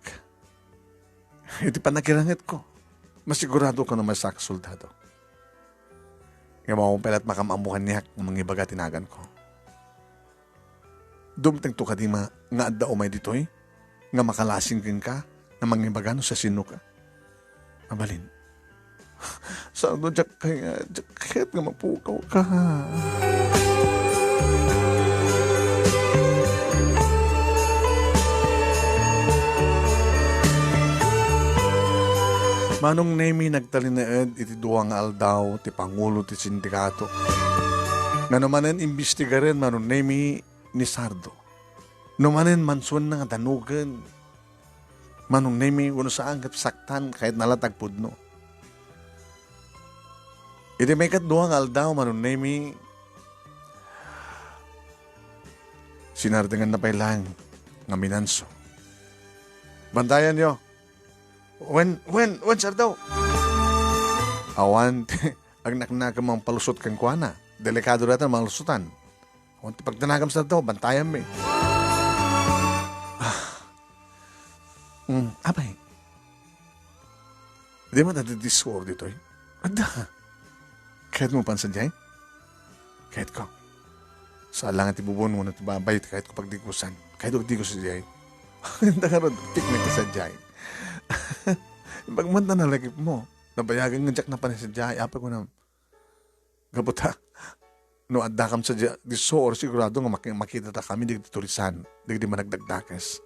Iti panagirangit ko. Masigurado ko na may soldado. Nga maumpalat makamamuhan niya ng mga ibaga tinagan ko. Dumteng to ka di nga adda umay ditoy. Nga makalasing ka na mga ibaga no sa sino ka. Mabalin. Sardo, jacket nga mapukaw ka. Manong nemi nagtalinaed iti duwang aldaw ti Pangulo ti Sindikato. Nga namanen imbestigaren manong nemi ni Sardo. Numanen mansuan na nga danugan. Manong nemi uno saan saktan kahit nalatag pudno. Iti may duwang aldaw manong nemi sinardengan na pailang nga minanso. Bantayan nyo. When, sir daw? Awan, ang naknakam ang palusot kang kuana. Delikado natin malusutan. Awan, pagtanagam sir daw, bantayan me. Abay. Di mo natidiscord dito eh. Ada. Kahit mo pansan dyan? Kahit ko. Sa lang at ibubon mo na tibabay kahit ko pagdikusan. Kahit ko di ko sa dyan. Hindi ka rin, picnic ka sa dyan. Pagmanta na lagip mo, nabayagan ng jak na panisadya, apa ko na, gabuta, no adakam sa diso or sigurado nga makita ta kami, di turisan, di managdagdakas.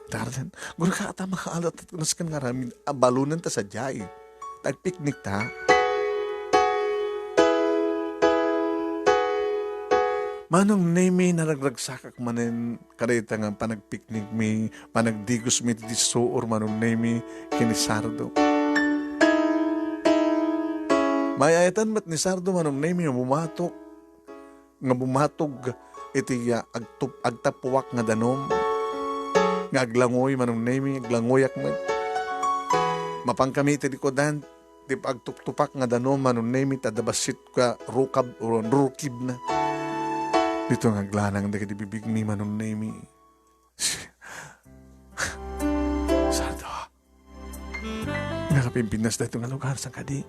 Darlan, gura ka ata makaalat at kunaskan nga ramin, balunan ta sa jay, tag-picnic ta. Manong nemi naragragsakak manen karita nga panagpiknik mi, panagdigos mi di soor manong nemi kinisardo. Mayayatan mat ni Sardo manong nemi nga bumatog iti agtapuwak nga danom, nga aglangoy manong nemi, aglangoyak man. Mapangkami iti dikodan, ti agtupak nga danom manong nemi, tadabasit ka rukib na. Dito nga glanang da kiti bibig mi manong nemi. Sardo. Nakapimpinas na itong lugar sa kadi.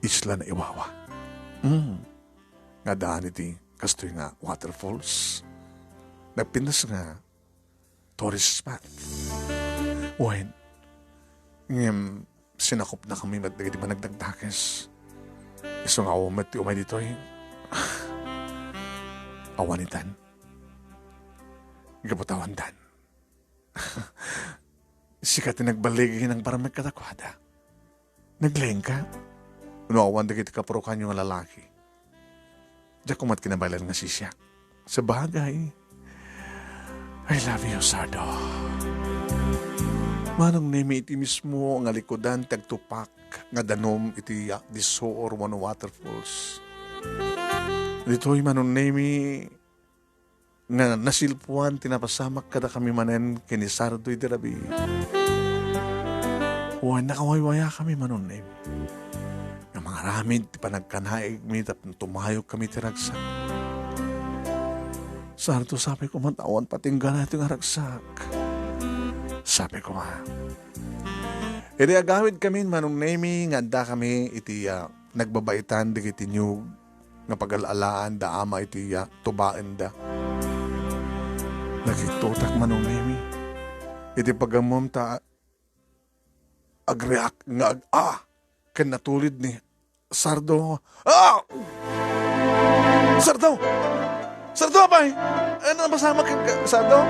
Isla na Iwawa. Nga daan iti kastoy nga waterfalls. Nagpinas nga tourist spot. Uwain. Ngayam sinakop na kami di ba nagdagdakas. Iso nga umat ti umay dito eh. Awanitan. Gabutawan-tan. Sikat na nagbaligi ng parang magkatakwada. Naglayang ka. Unawan da kita kapurukan yung lalaki. Diyak kumat kinabalan nga siya. Sa bagay. I love you, Sardo. Manong nemi iti mismo nga likodan tagtupak nga danom iti diso or one waterfalls. Dito'y manong nemi nga nasilpuan tinapasamak kada kami manen kinisardo iti rabi. Uwan nakawaywaya kami manong nemi. Nga mga ramid ti panagkanaig mi tap tumayog kami tiragsak. Sardo sabi ko matawan patinggan natin nga ragsak. Sabi ko nga. Iti agawid kami manong nemi nga da kami iti nagbabaitan di kiti nyug nga pag-alalaan da ama iti tubaan da. Nakitutak manong nemi. Iti pagamom ta agreak nga ken natulid ni Sardo. Sardo! Sardo apay! Ano masama ka Sardo?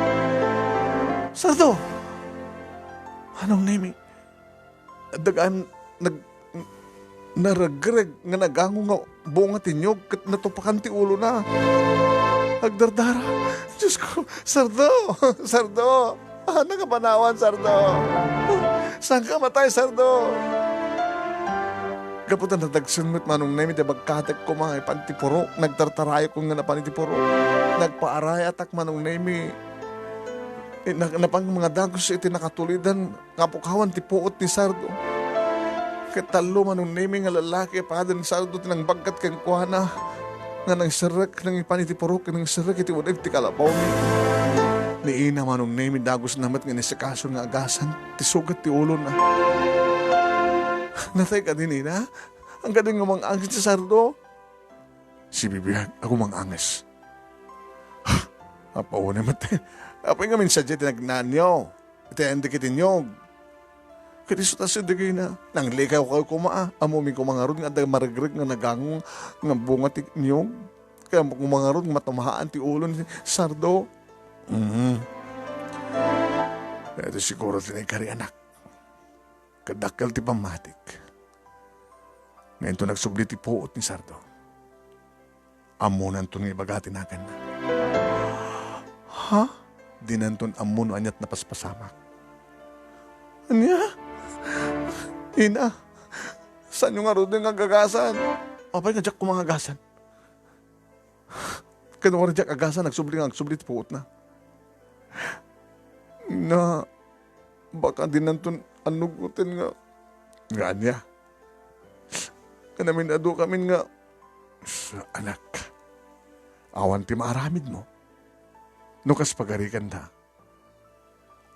Sardo! Anong nemi? Dagaan naragreg nga nagango nga buong tinyog kat natupakan ti ulo na. Agdardara. Diyos ko, Sardo! Sardo! Ano ka panawan, Sardo? Saan ka matay, Sardo? Kaputan na dagsunmit manong nemi, di bagkatek ko mga ipantipuro. Nagtartarayo ko nga napanitipuro. Nagpaaray atak manong nemi. Napang mga dagos iti nakatulidan, kapukawan tipuot ni Sardo. Katalo manong nemi nga lalaki, padan ni Sardo tinang bagkat kang kuhana. Nga nang sarak, nang ipanitipuro, nang sarak iti wadag ti kalabaw mi. Ni ina manong nemi dagos namat nga nisakaso nga agasan, ti sugat ti ulo na. Natay ka din, ina? Ang galing nga mga angis si Sardo. Si Bibiyag, ako mga angis. Apaw naman tayo. Apay nga minsan dyan tinagnaan nyo. Ito hindi kitin nyo. Kristo ta sidigay na. Nang likaw kayo kumaa. Amumin ko mga ron nga da marigreg nga nagangong nga bunga ti niyog. Kaya kung mga ron matumahaan ti ulo ni Sardo. Ito siguro tinay anak. Kadakal ti pamatik. Ngayon to nagsubli ti puot ni Sardo. Amunan to nga ibagatin akin na. Ha? Dinanton amuno anyat na paspasamak. Anya? Ina, saan yung nga rin nga gagasan? Apay nga Jack kumangagasan. Kaya nga rin Jack agasan, nagsubli ti puot na. Na, baka dinanton anugutin nga. Nga niya. Kanamin ado kami nga. Anak, awan ti maaramid mo. Nukas pagarikan na.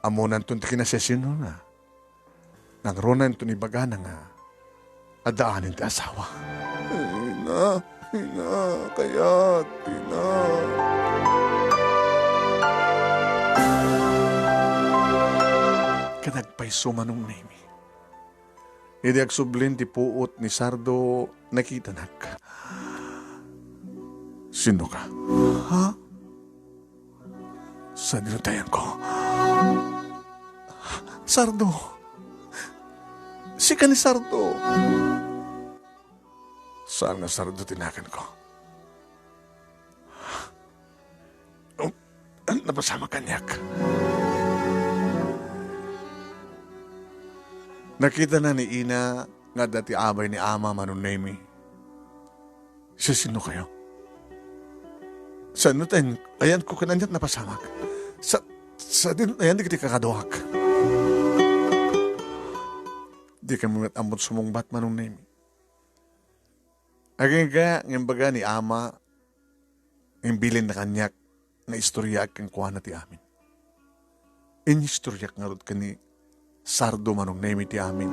Amunan tun ti kinasesino na. Nang ronan tun ibaga na nga. Adaanin ti asawa. Ina, kaya, ina. Kanagpay sumanong nemi. Hindi agsublin ti puot ni Sardo nakita nak. Sino ka? Ha? Saan dinutayan ko? Sardo. Si ka ni Sardo. Saan nga Sardo tinakan ko? Napasama kanyak. Nakita na ni Ina nga dati abay ni Ama manunemi. Siya sino kayo? Sa nutin, ayan ko kananyat napasamak. Sa din, ayan di kiti kakaduhak. Di ka mga ambot sumungbat manunemi. Aging ka, ng baga ni Ama, yung bilin na kanyak na istoryak ang kuha na ti amin. Inistoryak nga rod ka ni Sardo manong nemi ti amin.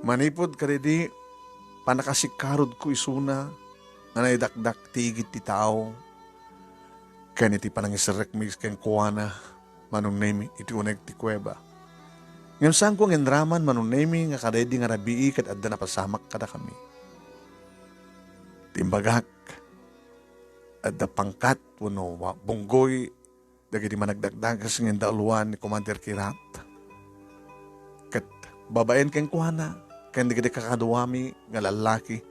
Manipod ka di, panakasikarod ko isuna, na naidakdak tigit ti tao, kaya ti panangisirek mix kang kuwana, manong nemi, iti uneg ti kuweba. Ngayon saan ko ng raman manong nemi, nga karedi nga rabii, kat adda napasamak kada kami. Timbagak, adda pangkat, puno, bunggoy, dagiti managdagdag, kasi ng dauluan ni Commander Kirat. Kat babaen kang kuwana, kaya hindi kita kakaduwami nga lalaki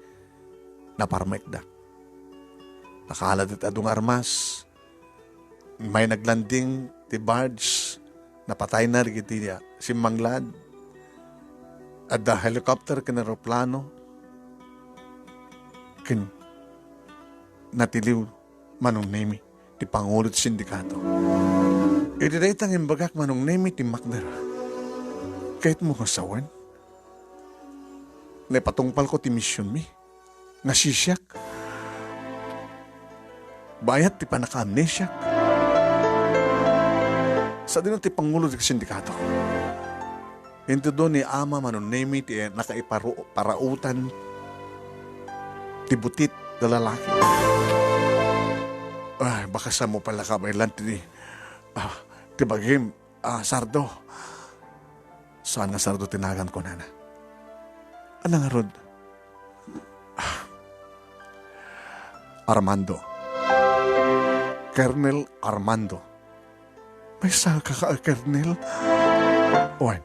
na parmekda. Nakahalad at adong armas, may naglanding ti barge, napatay na rigiti niya, si Manglad, at the helicopter kin aeroplano, kin natiliw manong nemi, ti Pangulot Sindikato. Idiretang imbagak manong nemi ti Makdara. Kahit mo kasawan, naipatungpal ko ti mission mi, nga sisyak. Bayat ti panaka-amnesyak. Sa din ti Pangulo ti Sindikato. Ito doon ni Ama manunemi ti nakaiparautan ti butit na lalaki. Ay, baka sa mo pala ka may lanti ti bagim, Sardo. Saan nga Sardo tinagan ko, nana? Ano nga rod? Armando. Colonel Armando. May saka ka, Colonel? Oy.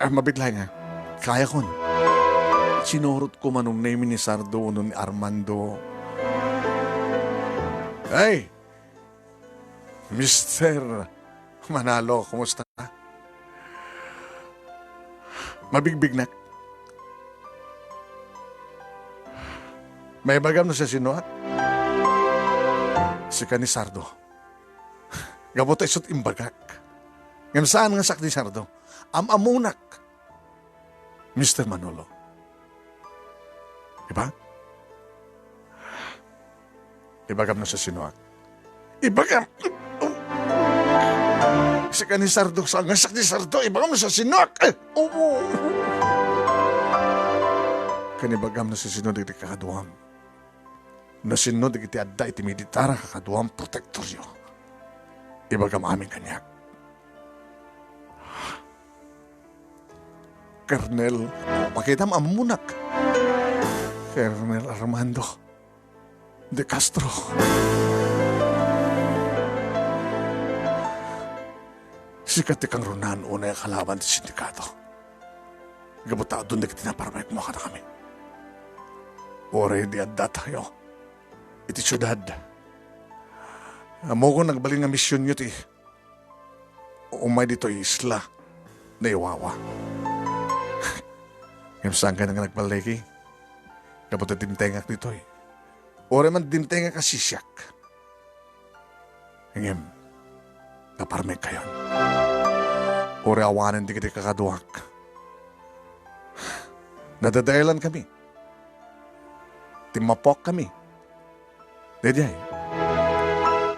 Mabigla nga. Kaya kon. Sinurot ko manong name ni Sardo ni Armando. Hey! Mr. Manalo, kumusta? Mabigbig na. May bagam na siya sinuat. Si ka ni Sardo. Gabot ay isot imbagak. Ngam saan nga sak ni Sardo? Amamunak. Mr. Manolo. Diba? Ibagam na siya sinuat. Ibagam! Si ka ni Sardo, sa ngasak ni Sardo, ibagam na sa sinok. Oo. Kanibagam na sa sinod iti kakaduam. Na sinod iti adda iti militara kakaduam protektoryo. Ibagam amin kanyak. Colonel, makita amunak. Colonel Armando de Castro. Sikat ti kang runan una yung kalaban ti sindikato. Gabuta doon na kitinaparamay kumaka na kami. Ore di adda tayo. Iti syudad. Amo ko nagbaling nga misyon nyo ti umay dito isla na iwawa. Ngayon saan ka nga nagbaliki? Gabuta dimtengak dito eh. Ore man dimtengak ka sisyak. Ngayon, kaparmay kayo. Ore awanan di kita kakaduak. Nadadayalan kami. Timapok kami. Dede ay.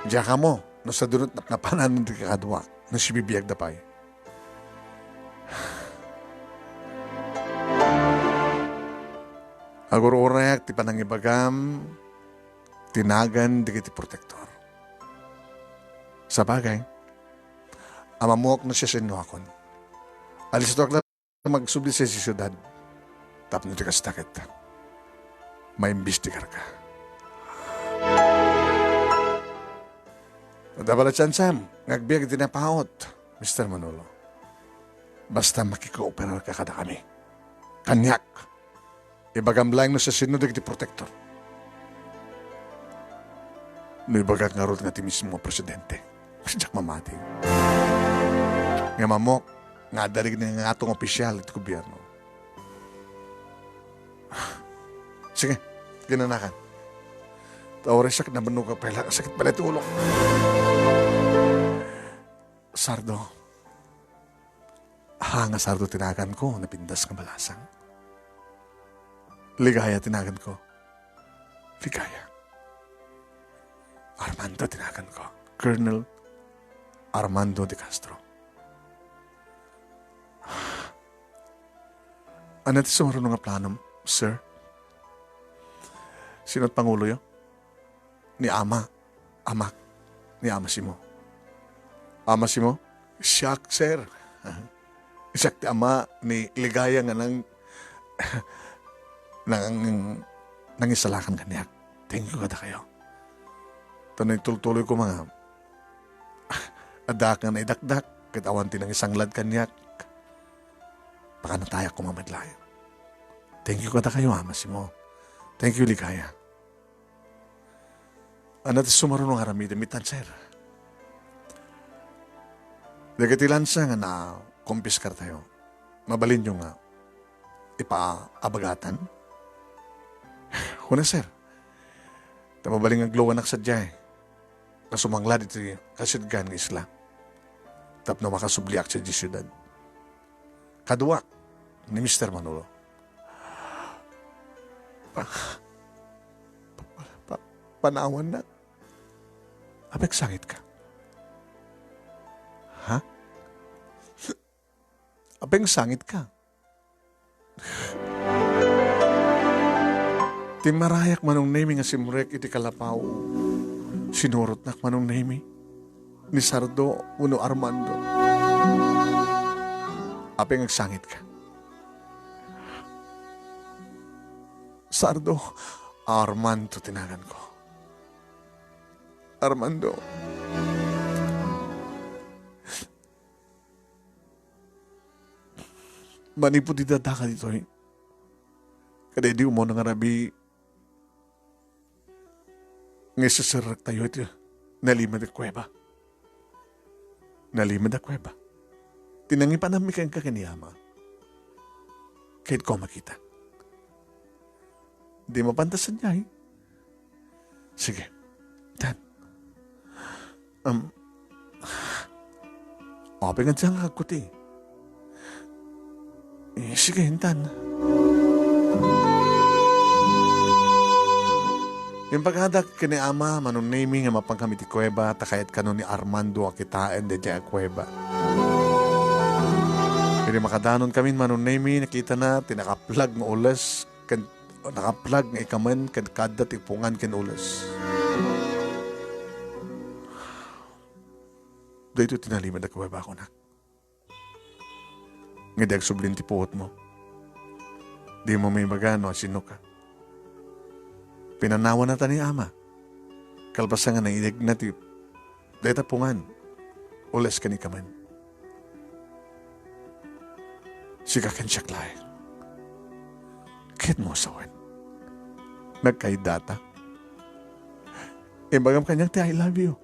Diya ka mo, no sa dunot na pananan di kakaduak, na sibibiyag na pa eh. Agor-orek, ti panangibagam, tinagan di kiti protektor. Sa bagay, amamok na siya sinuakon. Alis ito akla magsubli sa siyudad. Tap na tikas takit. May imbestigar ka. Nadabala chan Sam, ngagbiyag tinapahot, Mr. Manolo. Basta makikooperar ka kada kami. Kanyak. Ibagam no sa sinudag ti protector. No ibagak nga rot nga ti mismo presidente. Siyak mamati. Nga mamok, nga darig na nga atong opisyal iti gobyerno. Sige, ginanakan. Tawari siya na manuga pala. Sakit pala iti ulo. Sardo. Nga Sardo tinagan ko, napindas ka balasang. Ligaya tinagan ko. Ligaya. Armando tinagan ko. Colonel Armando de Castro. Ano iti sumarunong nga plano, sir? Sino't Pangulo yo? Ni Ama. Amak. Ni Ama Simo. Ama Simo? Siyak, sir. Siyak ti Ama ni Ligaya nga nang nangisalakan kaniyak. Thank you kada kayo. Ito na itultuloy ko mga adak nga na idakdak. Kitawan tinang isang lad kaniyak. Baka natayak ko mamadlayo. Thank you kada kayo, Ama Simo. Thank you, Ligaya. Ano ti sumarunong harami damitan, sir? Dagatilan sa nga na kumpiskar tayo. Mabalin nyo nga ipaabagatan. Kuna, sir. Tamabaling ang glow anak sadya eh. Kasumangla dito kasidgan ng isla. Tap na makasubliak sa di syudad. Kaduak ni Mr. Manolo. Panawan na. Apek sangit ka. Ha? Apeng sangit ka. Timarayak manong nami nga simrek iti kalapaw. Sinurot nak manong nami. Ni Sardo uno Armando. Apeng agsangit ka. Sardo, Armando tinagan ko. Armando. Manipo di dadaka dito eh. Kada di mo nga rabi nga sasarak tayo ito. Nalimad ang kuweba. Nalimad ang kuweba. Tinangipan namin kayong kakaniyama. Kahit ko makita. Di mapantasan niya eh. Sige. Dan. Ope nga diyang kakuti. Sige, hintan. Yung paghadak kini Ama, manunami nga mapangkamiti kuweba, takayat kano ni Armando akitaan de dya kuweba. Pero makadanon kami manunami, nakita na, tinakaplag ng ulas, nakaplag ng ikaman, kada tipungan kin ulas. Dito tinalimad na kuweba ko na. Nga di agsublin ti puot mo. Di mo may magano sino ka. Pinanawa na ta ni ama. Kalbasa nga nainig na ti. Dahil tapungan. Ules ka ni kaman. Siga kan siya klay. Kahit mo sawan. Nagkaidata. Bagam kanyang ti I love you.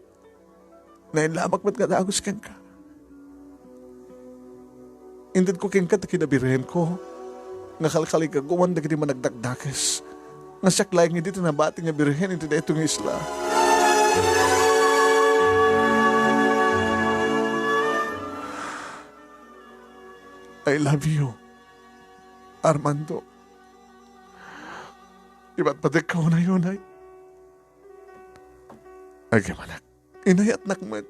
Nainlamak ba't kadagos ken ka? Indid ko ken ka ta kinabirhen ko. Nakalkali ka guwan da kiti managdakdakes. Nga siyaklay nga dito nabati nga birhen ito da itong isla. I love you, Armando. Iba't patik ka na yun ay. Ay manak, inayat nakmat.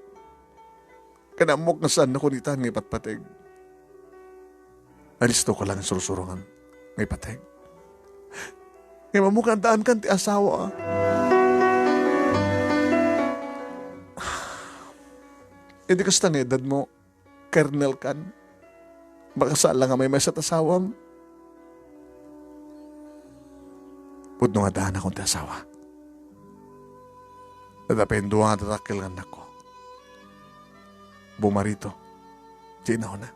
Kanamok na saan ako nitan ng iba't patig. Alisto ko lang ang surusurangan ng ipatig. Ngay mamukhang daan kan ti asawa. Hindi kasta ng edad mo, kernel kan. Baka saan lang may sa tasawam. Pudno nga daan akong tasawa. Nadapendo nga tatakil nga anak ko. Bumarito. Sinaw na.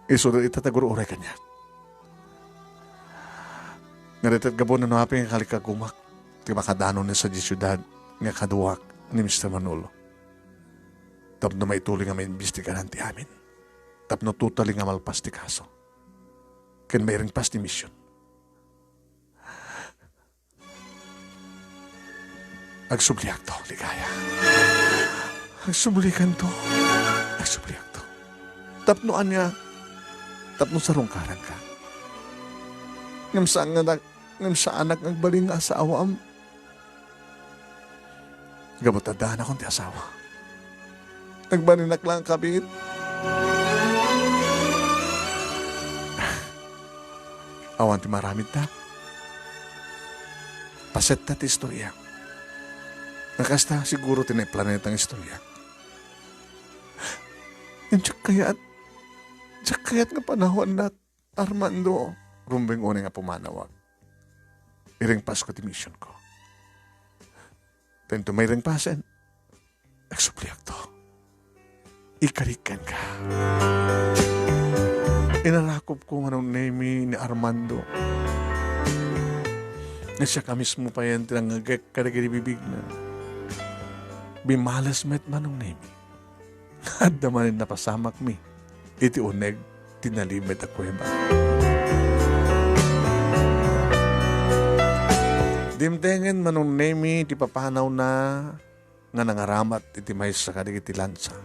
Isunod itataguro-uray kanya. Naritat gabo na naping kalikagumak. Di makadano na sa syudad nga kaduwak ni Mr. Manolo. Tapno maituloy nga may imbestigaran ti amin. Tapno tutali nga malpas ti kaso. Ken may ring pas ti mission. Agsubliak to, ligaya. Agsublikan to. Agsubliak to. Tapnoan nga. Tapno sa rungkaran ka. Ngam sa anak ng baling asawa am. Gabutadaan akong ti asawa. Nagbaninak lang kabit. Awan ti maramid ta. Paset ta ti istorya. Nakasta siguro ti na planetang istorya. Tsak kayat nga panahon na Armando. Rumbeng una nga pumanawag. Iring pas ko ti mission ko. Tento may ring pasen. Nagsupliak to. Ikarikan ka. Inarakop ko nga nung name ni Armando. Na siya ka mismo pa yan tinangagak kadagiribibig na. Bimalas met man nung name. At damanin na pasamak mi. Iti uneg tinalimet ako iba. Dimtengen man nung name ti papanaw na nga nangaramat iti may sa kadigiti lansa.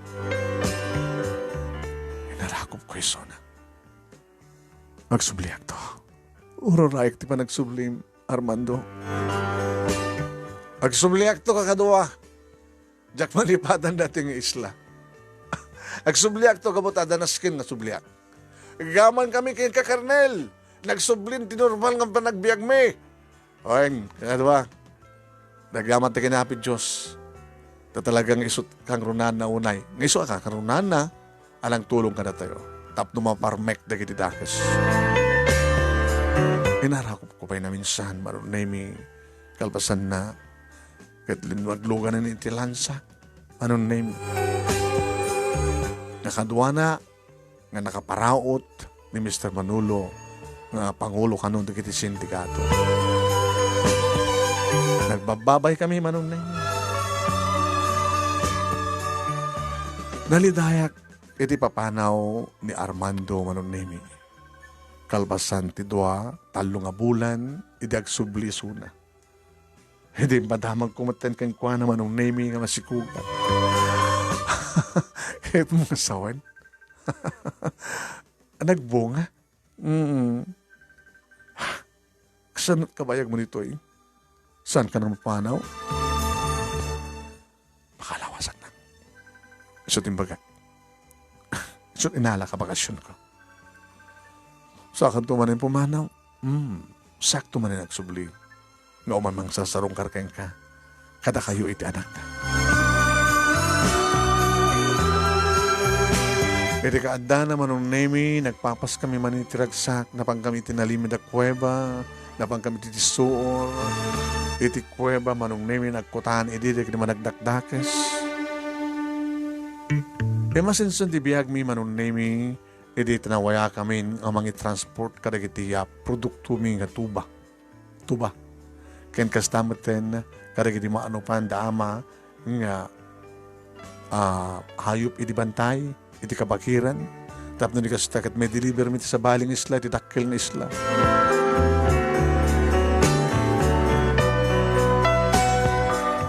Narakop ko iso na. Magsubliak to. Urorayek ti pa nagsublim, Armando. Magsubliak to kakadua. Diyak malipatan dating isla. Agsubliak to kabutada na skin na subliak. Gaman kami kay kakarnel. Nagsublin ti normal nga panagbiag me. Oeng, kakadua. Nagaman ti kinapit Diyos. Talagang isot kang runan na unay. Ngayon ka karunan na. Alang tulong ka na tayo. Tapno maparmek na kiti dakes. Inarakop ko pa'y na minsan. Marunay mi kalpasan na. Kahit linwaglugan na ni itilansa. Marunay mi. Nakadwa na. Nga nakaparaot ni Mr. Manolo. Nga pangulo kanong kiti sindikato. Nagbababay kami manunay mi. Nalidayak. Iti papanaw ni Armando manunemi. Kalbasan ti dua, talo nga bulan, iti agsubli suna. Hindi madamag kumaten kang kwa na manunemi nga masikugan. Kahit mga sawan. Nagbunga. Saan kabayag mo nito eh? Saan ka na mapanaw? Makalawasan na. So timbaga. So, inala ka bakasyon ko. Sa akin tumanin pumanaw. Sakto man nagsubli. Nga umamang sasarong karkeng ka. Kada kayo iti anak na. Iti kaadda naman nung nemi, nagpapas kami manitiragsak, napang kami tinalimid a kuweba, napang kami titisuor, iti kuweba manong nemi nagkutaan, iti di naman nagdakdakes. E masinsun di biyag mi manong nemi, iti tinawaya kami ang mga transport kadagiti produkto mi nga tuba. Tuba. Ken kastameten kadagiti maano pan daama nga hayop iti bantay, iti kabakiran, tapno di kastakat may deliver mi sa baling isla, iti dakkel na isla.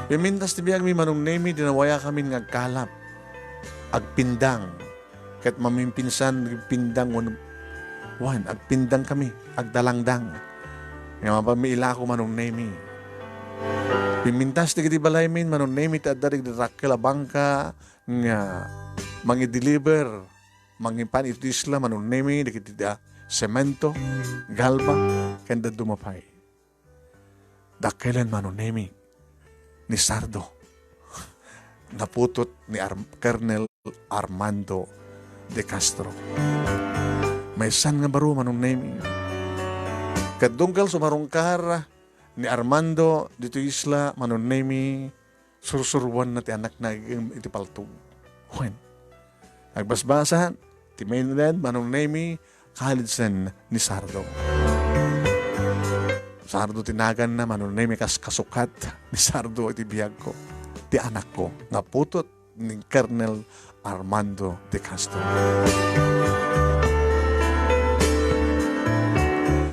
Pimintas ti biyag mi manong nemi, dinawaya kami ngagkalap, agpindang, ket mamimpinsan, pindang, agpindang kami, agdalangdang, nga mapamiila ko manong nemi. Pimintas ti kiti balay min, manong nemi, ti addarig di dakkel a bangka, nga mangi-deliver, mangipan ito isla, manong nemi, di kiti semento, galba, kanda dumapay. Dakkelan manong nemi, ni Sardo, naputot ni Colonel Armando de Castro. May san nga baro manong nemi. Kadungkal sumarungkar ni Armando dito isla manong nemi, sursurwan na ti anak na iti paltog. When? Nagbasbasan, ti mainland manong nemi, kalidsen ni Sardo. Sardo tinagan na manong nemi kasukat ni Sardo iti biyag ko, ti anak ko, nga putot ni Colonel Armando de Castro.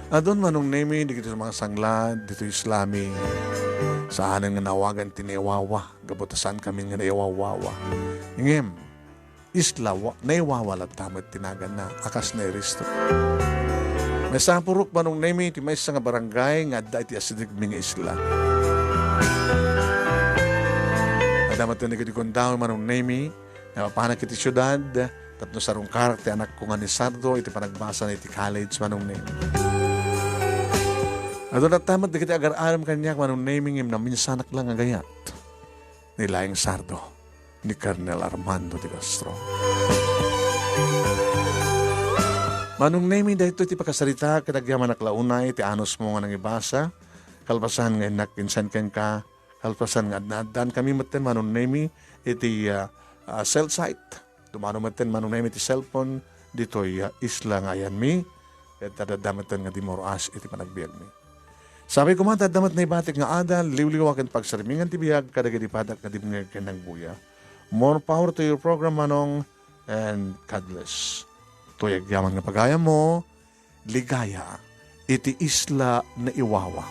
Adon manong nemi, dito sa mga sanglad, dito islami, sa anan nga nawagan tiniwawa, gabutasan kami nga naiwawawa. Ngem, isla, naiwawa tamat tinagan na, akas na iristo. May sapurok manong nemi, ti may nga barangay, nga da iti asidig mga isla. Adamat na nagadi kondaw manong nemi, na mapanak iti syudad, tapno sarong karak, ti anak ko nga ni Sardo, iti panagbasa na iti college manong nemi. Adon at tamat na kita agar-aram kanyak manong naming na minsanak lang agayat ni Laing Sardo ni Colonel Armando de Castro. Manong naming dahito iti pakasarita kadagyaman naklaunay iti anos mo nga nang ibasa kalpasan nga inak pinsan ken ka kalpasan nga adnaadan kami maten manong naming iti cell site dumano maten manong naming iti cellphone dito'y isla nga ayan mi at tadadamatan nga di moras iti panagbiag mi. Sabi ko man, tadamat na ibatik nga adal, liwliwakan pagsarimingan tibiyag, kadagadi padak na dibingag kanang buya. More power to your program, manong, and God bless. Tuyag yaman nga pagaya mo, ligaya, iti isla na iwawa.